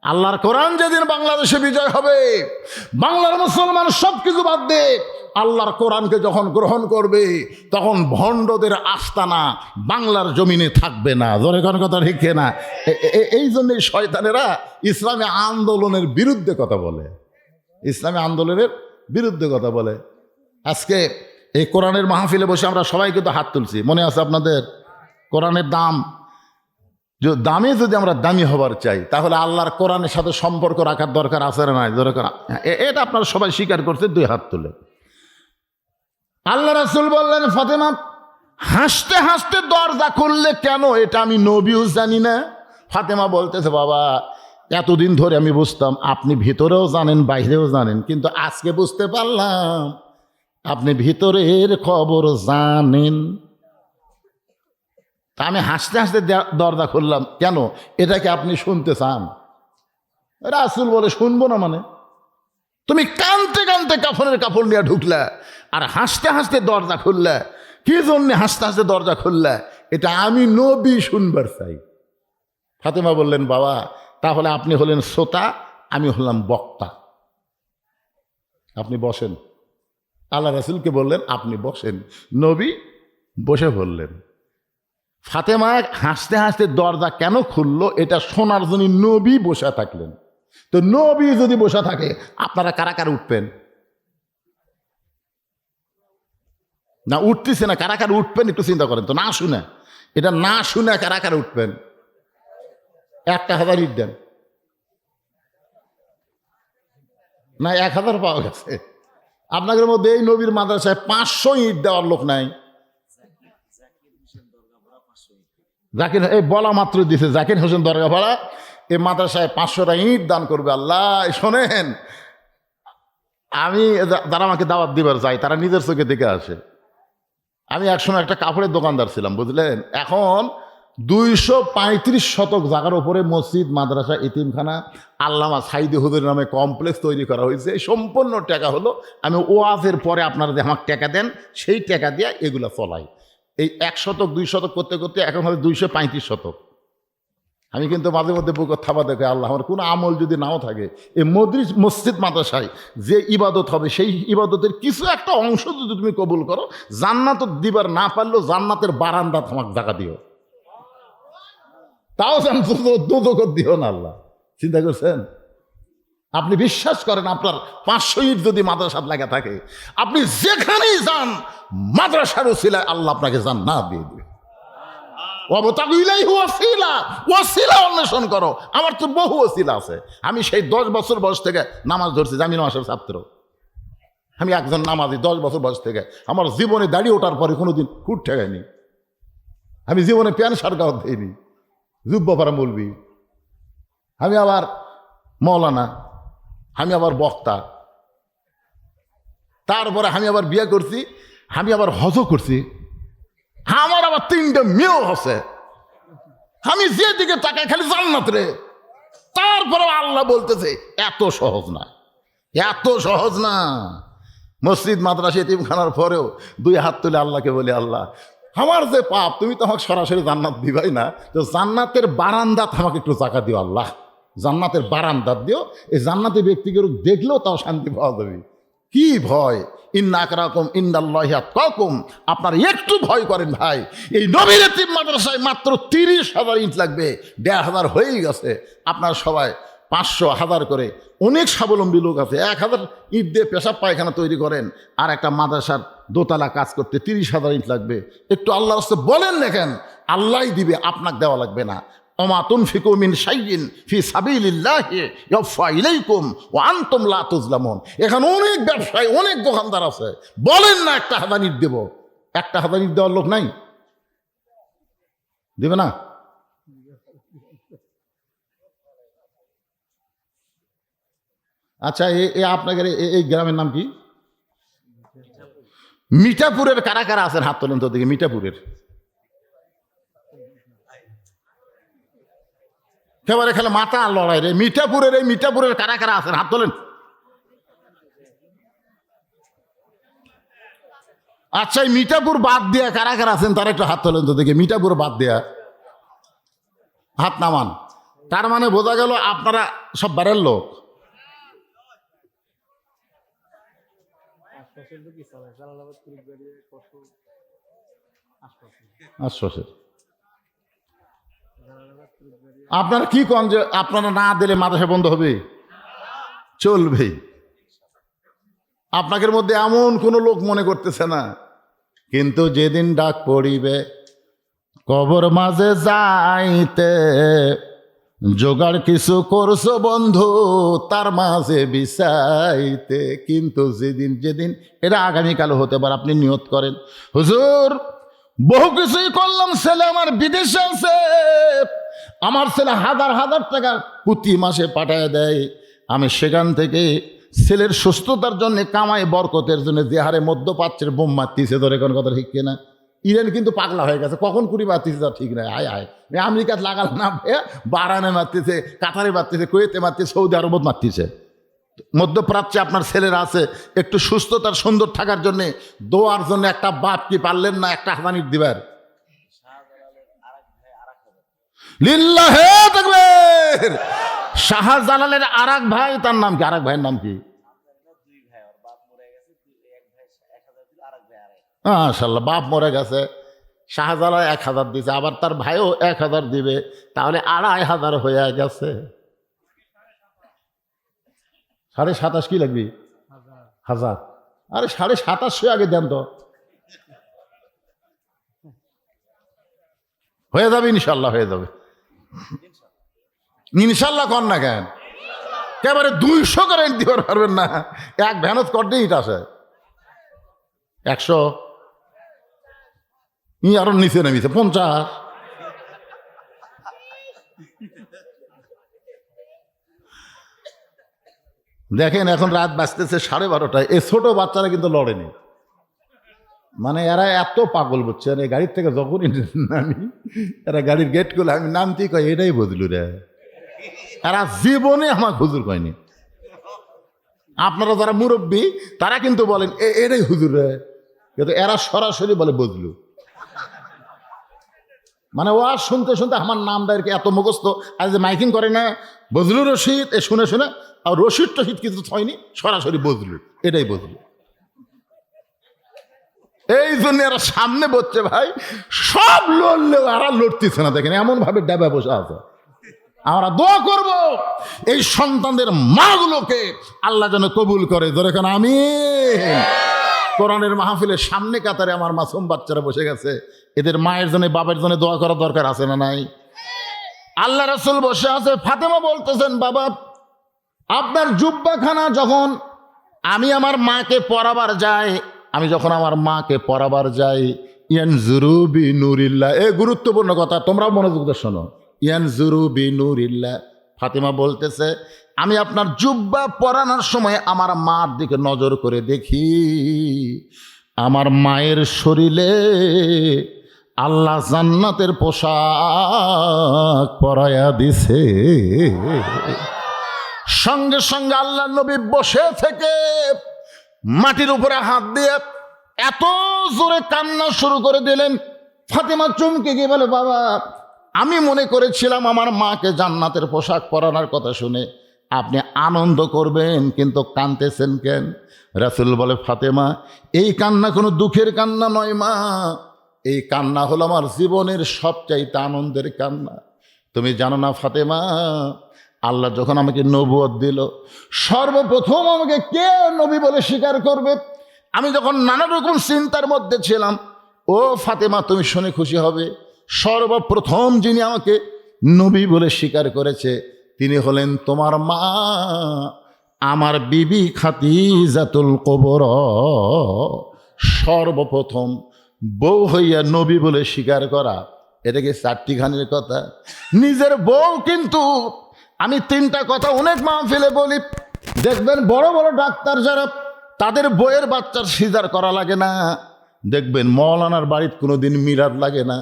আল্লাহর কোরআন যেদিন বাংলাদেশে বিজয় হবে, বাংলার মুসলমান সব কিছু বাদ দে আল্লাহর কোরআনকে যখন গ্রহণ করবে, তখন ভণ্ডদের আস্তানা বাংলার জমিনে থাকবে না। জোরে কোন কথা ঠিক না? এই জন্যই শয়তানেরা ইসলামী আন্দোলনের বিরুদ্ধে কথা বলে, ইসলামী আন্দোলনের বিরুদ্ধে কথা বলে। আজকে এই কোরআনের মাহফিলে বসে আমরা সবাই কিন্তু হাত তুলছি, মনে আছে আপনাদের? কোরআনের দামে যদি আমরা দামি হবার চাই, তাহলে আল্লাহর কোরআনের সাথে সম্পর্ক রাখার দরকার আছে না নাই? এটা আপনারা সবাই স্বীকার করছে, দুই হাত তুলে। আল্লাহ রাসূল বললেন, ফাতেমা হাসতে হাসতে দরজা খুললে কেন? এটা আমি নবীও জানি না। ফাতেমা বলতেছে, বাবা এতদিন ধরে আমি বুঝতাম আপনি ভিতরেও জানেন বাইরেও জানেন, কিন্তু আজকে বুঝতে পারলাম আপনি ভিতরের খবর জানেন। তা আমি হাসতে হাসতে দরজা খুললাম কেন? এটাকে আপনি শুনতে চান? রাসূল বলে, শুনবো না মানে? তুমি কানতে কানতে কাফনের কাপড় নিয়ে ঢুকলে আর হাসতে হাসতে দরজা খুললে, কি জন্য হাসতে হাসতে দরজা খুললে? এটা আমি নবী শুনবার চাই। ফাতেমা বললেন, বাবা তাহলে আপনি হলেন শ্রোতা, আমি হলাম বক্তা, আপনি বসেন। আল্লাহ রাসূলকে বললেন, আপনি বসেন। নবী বসে বললেন। ফাতেমা হাসতে হাসতে দরজা কেন খুললো এটা শোনার জন্য নবী বসে থাকলেন। তো নবী যদি বসে থাকে, আপনারা কারা কারা উঠবেন? না উঠতেছে না, কারা কারা উঠবেন একটু চিন্তা করেন তো। না শুনে, এটা না শুনে কারা কারা উঠবেন? 1,000 ইট দেন না, 1000 পাওয়া গেছে। আপনাদের মধ্যে এই নবীর মাদ্রাসায় 500 ইট দেওয়ার লোক নাই? জাকির এই বলা মাত্র দিছে, জাকির হোসেন দরগা ভাড়া এই মাদ্রাসায় 500টা ইট দান করবে। আল্লাহ শোনেন, আমি যারা আমাকে দাওয়াত দিবার যাই তারা নিজের চোখে দেখে আসে। আমি একসময় একটা কাপড়ের দোকানদার ছিলাম, বুঝলেন। এখন 235 শতক জায়গার উপরে মসজিদ, মাদ্রাসা, এতিমখানা, আল্লামা সাইদি হুজুর নামে কমপ্লেক্স তৈরি করা হয়েছে। এই সম্পূর্ণ টাকা হলো আমি ওয়াজের পরে আপনারা যে আমাকে টাকা দেন সেই টাকা দিয়ে এগুলো চলাই। এই 1 শতক 2 শতক করতে করতে এখন হবে 235 শতক। আমি কিন্তু মাঝে মধ্যে বুকের থাবা দেখে, আল্লাহ আমার কোনো আমল যদি নাও থাকে, এই মসজিদ মাদ্রাসায় যে ইবাদত হবে সেই ইবাদতের কিছু একটা অংশ যদি তুমি কবুল করো, জান্নাত দিবার না পারলেও জান্নাতের বারান্দা তোমাকে জায়গা দিও, তাও দুদক দিও না। আল্লাহ চিন্তা করছেন? আপনি বিশ্বাস করেন আপনার 500 ইট যদি মাদ্রাসাত লাগা থাকে, আপনি যেখানেই যান মাদ্রাসার ওসিলায় আল্লাহ আপনাকে জান্নাত দিয়ে দেবে। ওয়াসিলা অন্বেষণ করো। আমার তো বহু ওসিলা আছে। আমি সেই 10 বছর বয়স থেকে নামাজ ধরছি, জামিন মাসের ছাত্র। আমি একজন নামাজি 10 বছর বয়স থেকে। আমার জীবনে দাঁড়িয়ে ওঠার পরে কোনোদিন হুট ঠেকায়নি। আমি জীবনে প্যান্ট শার্ট গাওয়ার দিইনি, জুব্বা পারা বলবি। আমি আবার মৌলানা, আমি আবার বক্তা, তারপরে আমি আবার বিয়ে করছি, আমি আবার হজও করছি, আমার আবার 3টা মেয়েও আছে। আমি যেদিকে তাকাই খালি জান্নাত রে। তারপরে আল্লাহ বলতেছে এত সহজ না, এত সহজ না। মসজিদ মাদ্রাসা এতিমখানার পরেও 2 হাত তুলে আল্লাহকে বলি, আল্লাহ আমার যে পাপ, তুমি তো আমাকে সরাসরি জান্নাত দিবাই না, তো জান্নাতের বারান্দাত আমাকে একটু জায়গা দিও। আল্লাহ জান্নাতের বারান্দাত দিও, এই জান্নাতের ব্যক্তিকে দেখলেও তাও শান্তি পাওয়া যাবে। কি ভয়! ইন্না আকরাকুম ইনদাল্লাহি আতকাকুম। আপনারা একটু ভয় করেন ভাই। এই নবীর এতিম মাদ্রাসায় মাত্র 30,000 ইট লাগবে, 1,500 হয়েই গেছে। আপনারা সবাই 500, 1000 করে, অনেক স্বাবলম্বী লোক আছে। 1000 ইট দিয়ে পেশাব পায়খানা তৈরি করেন, আর একটা মাদ্রাসার দোতলা কাজ করতে 30,000 ইট লাগবে। একটু আল্লাহর রাস্তে বলেন দেখেন, আল্লাহই দিবে, আপনাকে দেওয়া লাগবে না। ওমা তুনফিকু মিন শাইইন ফি সাবিলিল্লাহি ইয়াফা ইলাইকুম ওয়া আনতুম লা তুজলামুন। এখানে অনেক ব্যবসায়ী, অনেক দোকানদার আছে, বলেন না 1,000 ইট দেব। 1,000 ইট দেওয়ার লোক নাই, দেবে না। আচ্ছা, আপনাদের এই গ্রামের নাম কি? মিঠাপুরের কারা কারা আছেন হাত তোলেন তো দেখি। মিঠাপুরের একেবারে খেলে মাথা লড়াই রে। মিঠাপুরের কারা কারা আছেন হাত তোলেন। আচ্ছা, এই মিঠাপুর বাদ দিয়া কারা কারা আছেন তারা একটু হাত তোলেন তো দেখি। মিঠাপুর বাদ দিয়া হাত নামান। তার মানে বোঝা গেল আপনারা সব বাড়ির লোক। আশ্বাসের আপনারা কি কন যে আপনারা না দিলে মাদ্রাসা বন্ধ হবে? চলবে। আপনাদের মধ্যে এমন কোনো লোক মনে করতেছে না, কিন্তু যেদিন ডাক পড়িবে কবর মাঝে যাইতে, জোগাড় কিছু করছো বন্ধু তার মাঝে বিছাইতে, কিন্তু যেদিন যেদিন এটা আগামীকাল হতে পারে, আপনি নিয়ত করেন হুজুর বহু কিছুই করলাম, ছেলে আমার বিদেশে আছে, আমার ছেলে হাজার হাজার টাকা প্রতি মাসে পাঠায় দেয়, আমি সেখান থেকে ছেলের সুস্থতার জন্য কামাই বরকতের জন্য যে হারে মধ্যপ্রাচ্যের বোম মারতিছে, ধরে কোন কথা ঠিক কিনা? ইরান কিন্তু পাগলা হয়ে গেছে, কখন কুড়ি মারতেছে তার ঠিক নাই। আয় আয় আমেরিকাত লাগাল না, বারানে মারতেছে, কাতারে মারতেছে, কুয়েতে মারতেছে, সৌদি আরবত মারতেছে। মধ্যপ্রাচ্যে আপনার ছেলেরা আছে, একটু সুস্থতার সুন্দর থাকার জন্যে দোয়ার জন্য একটা বাপ কি পারলেন না একটা হাজানির দিবার? লিল্লাহে তাকবীর। শাহজালালের আর এক ভাই, তার নাম কি? আর এক ভাইয়ের নাম কি? মাশাআল্লাহ, বাপ মরে গেছে, শাহজালাল 1000 দিছে, আবার তার ভাইও 1000 দিবে, তাহলে 2500 হয়ে গেছে। 27.5 কি লাগবে? 1000। আরে 2750 আগে দেন তো, হয়ে যাবে ইনশাল্লাহ, হয়ে যাবে ইনশাল্লাহ। কর না কেন? একেবারে 200 করে দিতে পারবেন না, এক ভ্যানত করতেই এটা আছে 100, আরো নিচে নেমেছে 50। দেখেন এখন রাত বাজতেছে 12:30, এই ছোট বাচ্চারা কিন্তু লড়েনি, মানে এরা এত পাগল বুঝছেন, এই গাড়ির থেকে যখনই নামি এরা গাড়ির গেট খুলে আমি নামতেই কয় এটাই বুঝলু রে, এরা জীবনে আমার হুজুর কয়নি। আপনারা যারা মুরব্বী তারা কিন্তু বলেন এটাই হুজুর রে, কিন্তু এরা সরাসরি বলে বুঝলু। মানে ও আর শুনতে শুনতে আমার নামটা এত মুখস্থ, আর যে মাইকিং করে না বজলু রশিদ, এ শুনে শুনে, আর রশিদ টশিদ কিছু হয়নি, সরাসরি বজলু, এটাই বজলু। এই জন্য এরা সামনে বসছে ভাই, সব লড়লেও এরা লড়তেছে না, দেখেন এমন ভাবে ডাবা বসে আছে। আমরা দোয়া করব এই সন্তানদের মাগুলোকে আল্লাহ যেন কবুল করে, ধরে কেন আমিন। কোরআনের মাহফিলের সামনে কাতারে আমার মাসুম বাচ্চারা বসে গেছে, এদের মায়ের জন্য বাবার জন্য দোয়া করা দরকার আছে না নাই? আল্লাহ রাসূল বসে আছে, ফাতেমা বলতেছেন বাবা আপনার জুব্বাখানা যখন আমি আমার মাকে পরাবার যাই, আমি যখন আমার মাকে পরাবার যাই, ইয়ানজুরু বি নূরিল্লাহ, এ গুরুত্বপূর্ণ কথা, তোমরাও মনোযোগ দিয়ে শোনো, ইয়ানজুরু বি নূরিল্লাহ। ফাতেমা বলতেছে আমি আপনার জুব্বা পরানোর সময় আমার মার দিকে নজর করে দেখি, আমার মায়ের শরীরে আল্লাহ জান্নাতের পোশাক পরায়া দিছে। সঙ্গে সঙ্গে আল্লাহ নবী বসে থেকে মাটির উপরে হাত দিয়ে এত জোরে কান্না শুরু করে দিলেন, ফাতেমা চমকে গিয়ে বলে বাবা আমি মনে করেছিলাম আমার মাকে জান্নাতের পোশাক পরানোর কথা শুনে আপনি আনন্দ করবেন, কিন্তু কাঁদতেছেন কেন? রাসূল বলে ফাতেমা এই কান্না কোনো দুঃখের কান্না নয় মা, এই কান্না হলো আমার জীবনের সবচাইতে আনন্দের কান্না। তুমি জানো না ফাতেমা, আল্লাহ যখন আমাকে নবুয়ত দিল, সর্বপ্রথম আমাকে কে নবী বলে স্বীকার করবে, আমি যখন নানা রকম চিন্তার মধ্যে ছিলাম, ও ফাতেমা তুমি শুনে খুশি হবে, সর্বপ্রথম যিনি আমাকে নবী বলে স্বীকার করেছে তিনি হলেন তোমার মা, আমার বিবি খাদিজাতুল কুবরা। সর্বপ্রথম বউ হইয়া নবী বলে স্বীকার করা, এটা কি চারটিখানির কথা? নিজের বউ কিন্তু, আমি 3টা কথা অনেক মাহফিলে বলি, দেখবেন বড় বড় ডাক্তার যারা তাদের বইয়ের বাচ্চার সিজার করা লাগে না, দেখবেন মৌলানার বাড়িতে কোনোদিন মিলাদ লাগে না,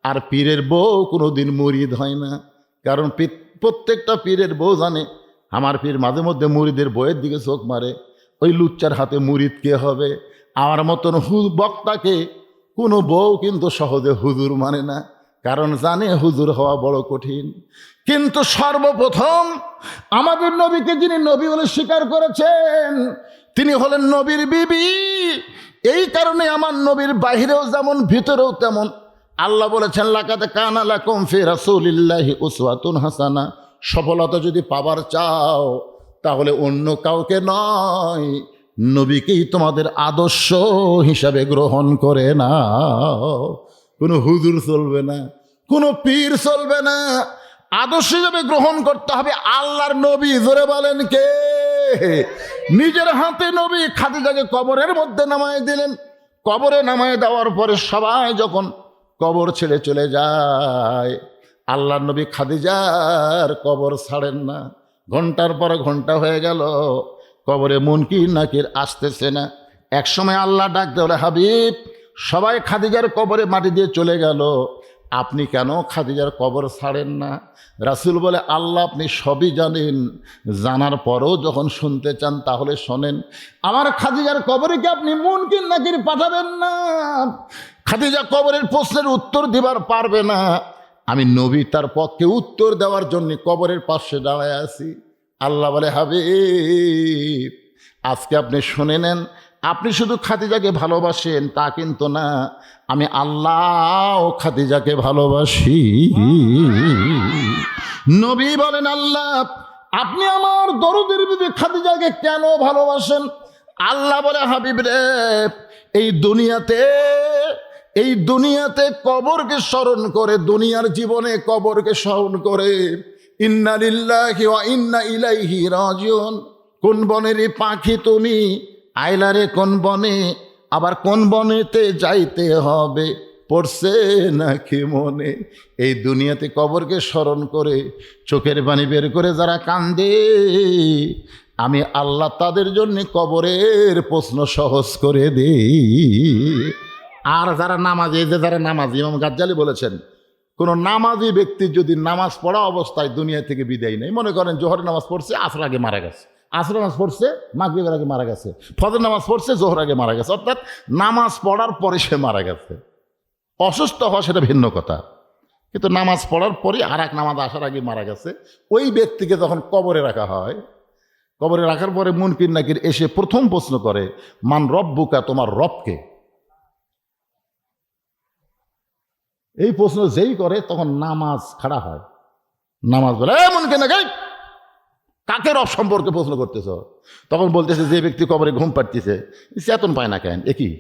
আর পীরের বউ কোনোদিন মুরিদ হয় না, কারণ প্রত্যেকটা পীরের বউ জানে আমার পীর মাঝে মধ্যে মুরিদের বইয়ের দিকে চোখ মারে, ওই লুচ্চার হাতে মুরিদ কে হবে? আমার মতন বক্তাকে কোনো বউ কিন্তু সহজে হুজুর মানে না, কারণ জানে হুজুর হওয়া বড় কঠিন। কিন্তু সর্বপ্রথম আমাদের নবীকে যিনি নবী বলে স্বীকার করেছেন তিনি হলেন নবীর বিবি। এই কারণে আমার নবীর বাহিরেও যেমন ভিতরেও তেমন। আল্লাহ বলেছেন লাকাদ কানা লাকুম ফি রাসূলিল্লাহি উসওয়াতুন হাসানা, সফলতা যদি পাবার চাও তাহলে অন্য কাউকে নয়, নবীকেই তোমাদের আদর্শ হিসাবে গ্রহণ করে নাও। কোনো হুজুর চলবে না, কোনো পীর চলবে না, আদর্শ হিসেবে গ্রহণ করতে হবে আল্লাহর নবী। জোরে বলেন কে? নিজের হাতে নবী খাদিজাকে কবরের মধ্যে নামায় দিলেন। কবরে নামায় দেওয়ার পরে সবাই যখন কবর ছেড়ে চলে যায়, আল্লাহর নবী খাদিজার কবর ছাড়েন না। ঘন্টার পর ঘন্টা হয়ে গেল, কবরে মুনকির নাকির আসতেছে না। এক সময় আল্লাহ ডাক দেওয়া, হাবিব, সবাই খাদিজার কবরে মাটি দিয়ে চলে গেল, আপনি কেন খাদিজার কবর ছাড়েন না? রাসূল বলে, আল্লাহ আপনি সবই জানেন, জানার পরও যখন শুনতে চান তাহলে শোনেন। আমার খাদিজার কবরে কি আপনি মুনকির নাকির পাঠাবেন না? খাদিজা কবরের প্রশ্নের উত্তর দিবার পারবে না, আমি নবী তার পক্ষে উত্তর দেওয়ার জন্য কবরের পাশে দাঁড়ায় আছি। আল্লাহ বলে, হাবিব, আজকে আপনি শুনে নেন, আপনি শুধু খাদিজাকে ভালোবাসেন তা কিন্তু না, আমি আল্লাহ খাদিজাকে ভালোবাসি। নবী বলেন, আল্লাহ আপনি আমার দরদের বিবি খাদিজাকে কেন ভালোবাসেন? আল্লাহ বলে, হাবিব রে, এই দুনিয়াতে কবরকে স্মরণ করে, দুনিয়ার জীবনে কবরকে স্মরণ করে ইন্না লিল্লাহি ওয়া ইন্না ইলাইহি রাজিউন। কোন বনের পাখি তুমি, আইলারে কোন বনে, আবার কোন বনেতে যাইতে হবে, পড়ছে নাকি মনে? এই দুনিয়াতে কবরকে স্মরণ করে চোখের পানি বের করে যারা কান্দে, আমি আল্লাহ তাদের জন্য কবরের প্রশ্ন সহজ করে দিই। আর যারা নামাজি, এই যে যারা নামাজি, ইমাম গাজ্জালি বলেছেন, কোনো নামাজি ব্যক্তি যদি নামাজ পড়া অবস্থায় দুনিয়া থেকে বিদায় নেই, মনে করেন জোহরের নামাজ পড়ছে, আসর আগে মারা গেছে, আসর নামাজ পড়ছে, মাগরিবের আগে মারা গেছে, ফজর নামাজ পড়ছে, জোহর আগে মারা গেছে, অর্থাৎ নামাজ পড়ার পরে সে মারা গেছে। অসুস্থ হওয়া সেটা ভিন্ন কথা, কিন্তু নামাজ পড়ার পরে আর এক নামাজ আসার আগে মারা গেছে, ওই ব্যক্তিকে যখন কবরে রাখা হয়, কবরে রাখার পরে মুনকির নাকির এসে প্রথম প্রশ্ন করে, মান রব্বুকা, তোমার রবকে? এই প্রশ্ন যেই করে তখন নামাজ খাড়া হয়। নামাজ বলে, মুনকির নাকির, কাকে রব সম্পর্কে প্রশ্ন করতেছ? তখন বলতেছে, যে ব্যক্তি কবরে ঘুম পাড়তেছে, চেতন পায় না কেন, একই।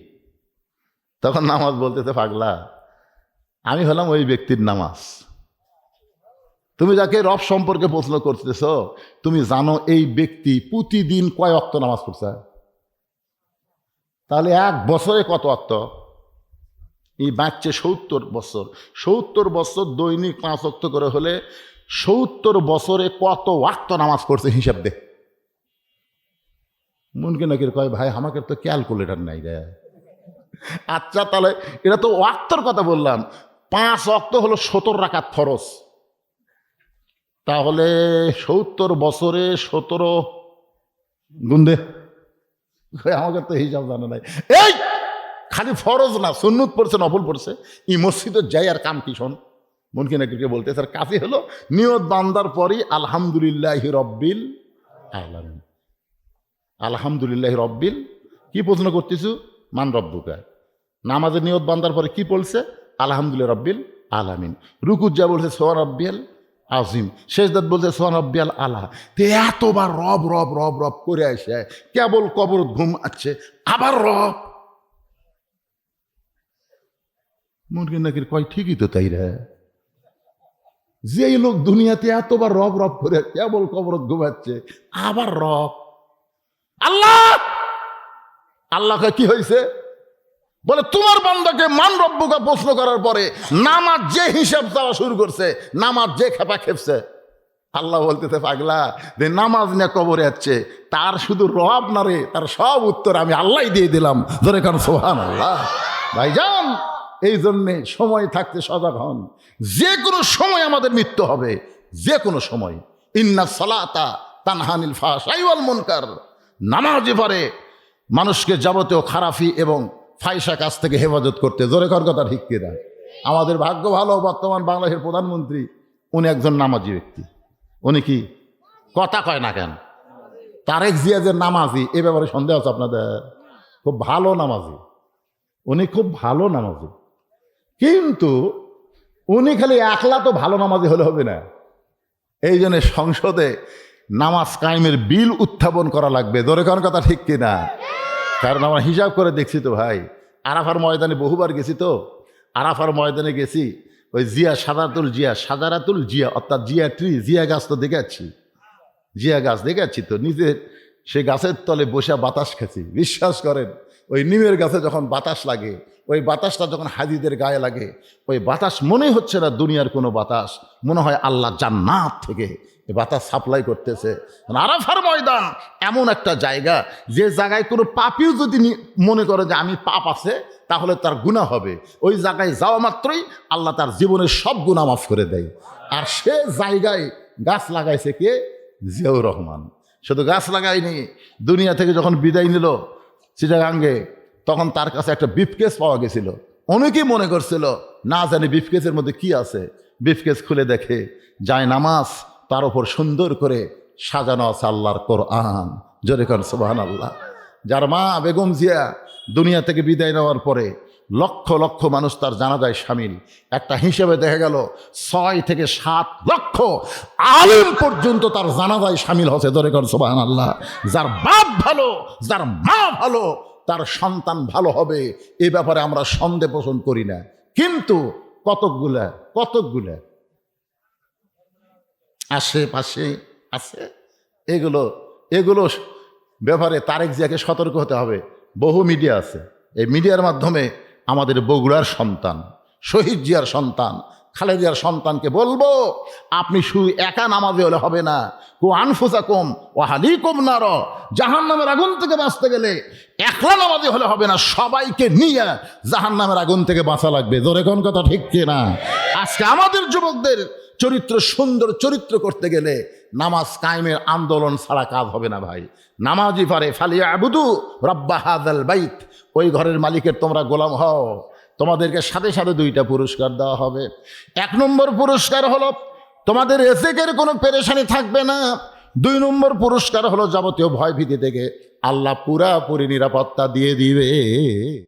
তখন নামাজ বলতেছে, পাগলা, আমি হলাম ওই ব্যক্তির নামাজ। তুমি যাকে রব সম্পর্কে প্রশ্ন করতেছ, তুমি জানো এই ব্যক্তি প্রতিদিন কয় ওয়াক্ত নামাজ পড়ছে? তাহলে এক বছরে কত ওয়াক্ত? এই বাচ্চা 70 বছর দৈনিক 5 ওয়াক্ত করে হলে 70 বছরে কত ওয়াক্ত নামাজ পড়ছে হিসাব দে। মুনকির নাকির কয়, ভাই আমাকে তো ক্যালকুলেটর নাই রে। আচ্ছা, তাহলে এটা তো ওয়াক্তর কথা বললাম, 5 ওয়াক্ত হলো 70 রাকাত ফরজ, তাহলে 70 বছরে 17 গুণ দে। আমাকে তো হিসাব জানা নাই। এই খালি ফরজ না, সুন্নত পড়ছে, নফল পড়ছে, এই মসজিদে যাই আর কাম কি শোন। মুনকির নাকিরকে বলতে স্যার কাজই হলো নিয়ত বান্দার পরই আলহামদুলিল্লাহি রব্বিল আলামিন। আলহামদুলিল্লাহি রব্বিল, কি প্রশ্ন করতেছু? মান রব্বুকা। নামাজের নিয়ত বান্দার পরে কি বলছে? আলহামদুলিল্লাহ রব্বিল আলামিন। রুকুত যা বলছে সোহান রব্বিয়াল আজিম, শেষদাত বলছে সোহান রব্বিয়াল আলা। তে এতবার রব রব রব রব করে আসে, কেবল কবর ঘুম আছে, আবার রব। মুনকির নাকির কয়, ঠিকই তো তাই রে, যে লোক দুনিয়াতে এতবার রব রব করে কেবল কবরত ঘুমাচ্ছে, আবার রব। আল্লাহ কি হয়েছে? বলে, তোমার বান্দাকে মান রব্বুকা প্রশ্ন করার পরে নামাজ যে হিসাব দেওয়া শুরু করছে, নামাজ যে খেপা খেপছে, আল্লাহ বলতেছে, পাগলা, যে নামাজ নিয়ে কবরে যাচ্ছে, তার শুধু রব না রে, তার সব উত্তর আমি আল্লাহ দিয়ে দিলাম। ধরে কারণ সুবহানাল্লাহ। ভাইজান, এই জন্যে সময় থাকতে সজাগ হন, যে কোনো সময় আমাদের মৃত্যু হবে, যে কোনো সময়। ইন্না সালাতা তানহা আনিল ফাহশাই ওয়াল মুনকার, নামাজ পারে মানুষকে যাবতীয় খারাপি এবং ফাহিশা কাজ থেকে হেফাজত করতে। জোরে কর কথা ঠিক কিনা? আমাদের ভাগ্য ভালো, বর্তমান বাংলাদেশের প্রধানমন্ত্রী উনি একজন নামাজি ব্যক্তি। উনি কি কথা কয় না কেন? তারেক জিয়া যে নামাজি, এ ব্যাপারে সন্দেহ আছে আপনাদের? খুব ভালো নামাজি, উনি খুব ভালো নামাজি, কিন্তু উনি খালি একলা তো ভালো নামাজি হলে হবে না। এই জন্য সংসদে নামাজ কায়েমের বিল উত্থাপন করা লাগবে। জোরে কোন কথা ঠিক কিনা? কারণ আমরা হিসাব করে দেখছি তো ভাই, আরাফার ময়দানে বহুবার গেছি, তো আরাফার ময়দানে গেছি, ওই সাজারাতুল জিয়া অর্থাৎ জিয়া ট্রি, জিয়া গাছ তো দেখেছি, জিয়া গাছ দেখেছি তো, নিজের সেই গাছের তলে বসে বাতাস খেছি। বিশ্বাস করেন, ওই নিমের গাছে যখন বাতাস লাগে, ওই বাতাসটা যখন হাজিদের গায়ে লাগে, ওই বাতাস মনে হচ্ছে না দুনিয়ার কোনো বাতাস, মনে হয় আল্লাহ জান্নাত থেকে এই বাতাস সাপ্লাই করতেছে। আরাফার ময়দান এমন একটা জায়গা, যে জায়গায় কোনো পাপীও যদি মনে করে যে আমি পাপ আছে, তাহলে তার গুনাহ হবে। ওই জায়গায় যাওয়া মাত্রই আল্লাহ তার জীবনের সব গুনাহ মাফ করে দেয়। আর সে জায়গায় গাছ লাগাইছে কে? জিয়াউর রহমান। শুধু গাছ লাগায়নি, দুনিয়া থেকে যখন বিদায় নিল চিটাগাঙ্গে, তখন তার কাছে একটা ব্রিফকেস পাওয়া গেছিল। অনেকেই মনে করছিল না জানি ব্রিফকেসের মধ্যে কি আছে। ব্রিফকেস খুলে দেখে যায় নামাজ, তার উপর সুন্দর করে সাজানো আছে আল্লাহর কোরআন। জোরে কর সুবহানাল্লাহ। যার মা বেগম জিয়া দুনিয়া থেকে বিদায় নেওয়ার পরে লক্ষ লক্ষ মানুষ তার জানাজায় শামিল। একটা হিসেবে দেখা গেল 6 থেকে 7 লক্ষ আলেম পর্যন্ত তার জানাজায় শামিল হচ্ছে। জোরে কর সুবহানাল্লাহ। যার বাপ ভালো, যার মা ভালো, তার সন্তান ভালো হবে, এ ব্যাপারে আমরা সন্দেহ পোষণ করি না। কিন্তু কতকগুলা আশেপাশে আছে, এগুলো ব্যাপারে তারেক জিয়াকে সতর্ক হতে হবে। বহু মিডিয়া আছে, এই মিডিয়ার মাধ্যমে আমাদের বগুড়ার সন্তান, শহীদ জিয়ার সন্তান, খালেদিয়ার সন্তানকে বলবো, আপনি শুধু একা নামাজে হলে হবে না। কো আনফুসাকুম ওয়া আহলিকুম নার, জাহান্নামের আগুন থেকে বাঁচতে গেলে একলা নামাজে হলে হবে না, সবাইকে নিয়ে জাহান্নামের আগুন থেকে বাঁচা লাগবে। জোরে কোন কথা ঠিক কিনা? আজকে আমাদের যুবকদের চরিত্র সুন্দর চরিত্র করতে গেলে নামাজ কায়েমের আন্দোলন ছাড়া কাজ হবে না ভাই। নামাজি পারে ফালিয়াবুদু রাব্বা হাযাল বাইত, ওই ঘরের মালিকের তোমরা গোলাম হও। তোমাদেরকে সাথে সাথে 2টা পুরস্কার দেওয়া হবে। 1 নম্বর পুরস্কার হলো তোমাদের রিজিকের কোনো পেরেশানি থাকবে না। 2 নম্বর পুরস্কার হলো যাবতীয় ভয় ভীতি থেকে আল্লাহ পুরাপুরি নিরাপত্তা দিয়ে দিবে।